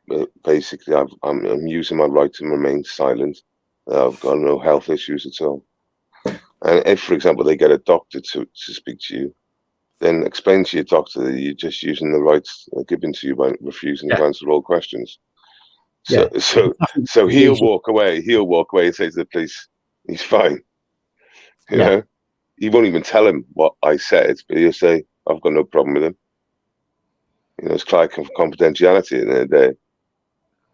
basically, I'm using my right to remain silent. I've got no health issues at all. And if, for example, they get a doctor to speak to you, then explain to your doctor that you're just using the rights given to you by refusing to answer all questions. So he'll walk away. He'll walk away and say to the police, he's fine. You know, he won't even tell him what I said, but he'll say, I've got no problem with him. You know, it's like confidentiality in the day.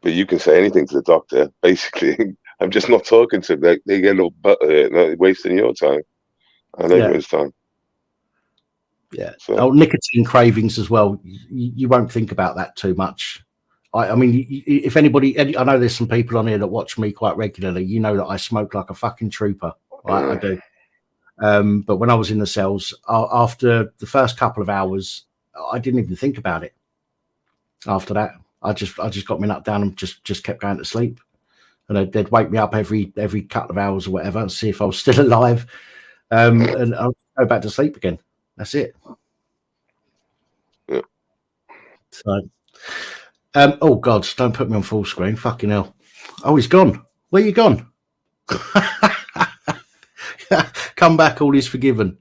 But you can say anything to the doctor. Basically, I'm just not talking to them. They get a little butter, wasting your time and everyone's time.
Yeah. So. Nicotine cravings as well. You won't think about that too much. I mean, if anybody, I know there's some people on here that watch me quite regularly. You know that I smoke like a fucking trooper. I do. But when I was in the cells, after the first couple of hours, I didn't even think about it. After that, I just got my nut down and just kept going to sleep. And they'd wake me up every couple of hours or whatever and see if I was still alive. And I'll go back to sleep again. That's it.
Yeah.
So. Oh God! Don't put me on full screen. Fucking hell! Oh, he's gone. Where you gone? Come back. All is forgiven.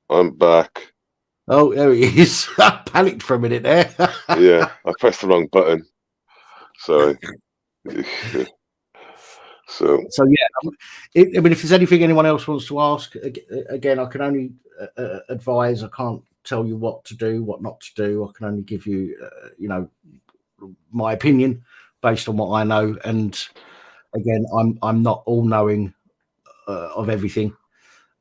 I'm back.
Oh, there he is. I panicked for a minute there.
Yeah, I pressed the wrong button. Sorry. So
yeah, I mean, if there's anything anyone else wants to ask, again, I can only advise. I can't tell you what to do, what not to do. I can only give you, my opinion based on what I know. And again, I'm not all knowing of everything,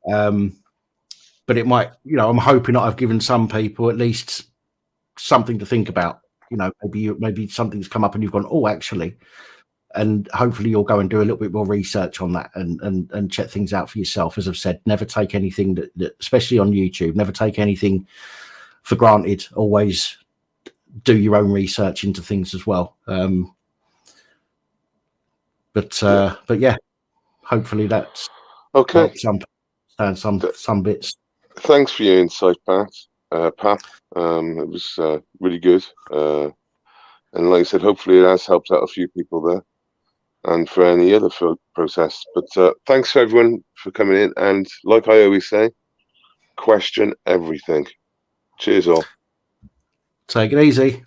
but it might, I'm hoping that I've given some people at least something to think about. Maybe something's come up and you've gone, oh, actually. And hopefully you'll go and do a little bit more research on that and check things out for yourself. As I've said, never take anything that especially on YouTube, never take anything for granted. Always do your own research into things as well. But yeah, hopefully that's
okay.
Some bits.
Thanks for your insight, Pap. It was really good. And like I said, hopefully it has helped out a few people there. And for any other process. But thanks for everyone for coming in. And like I always say, question everything. Cheers all.
Take it easy.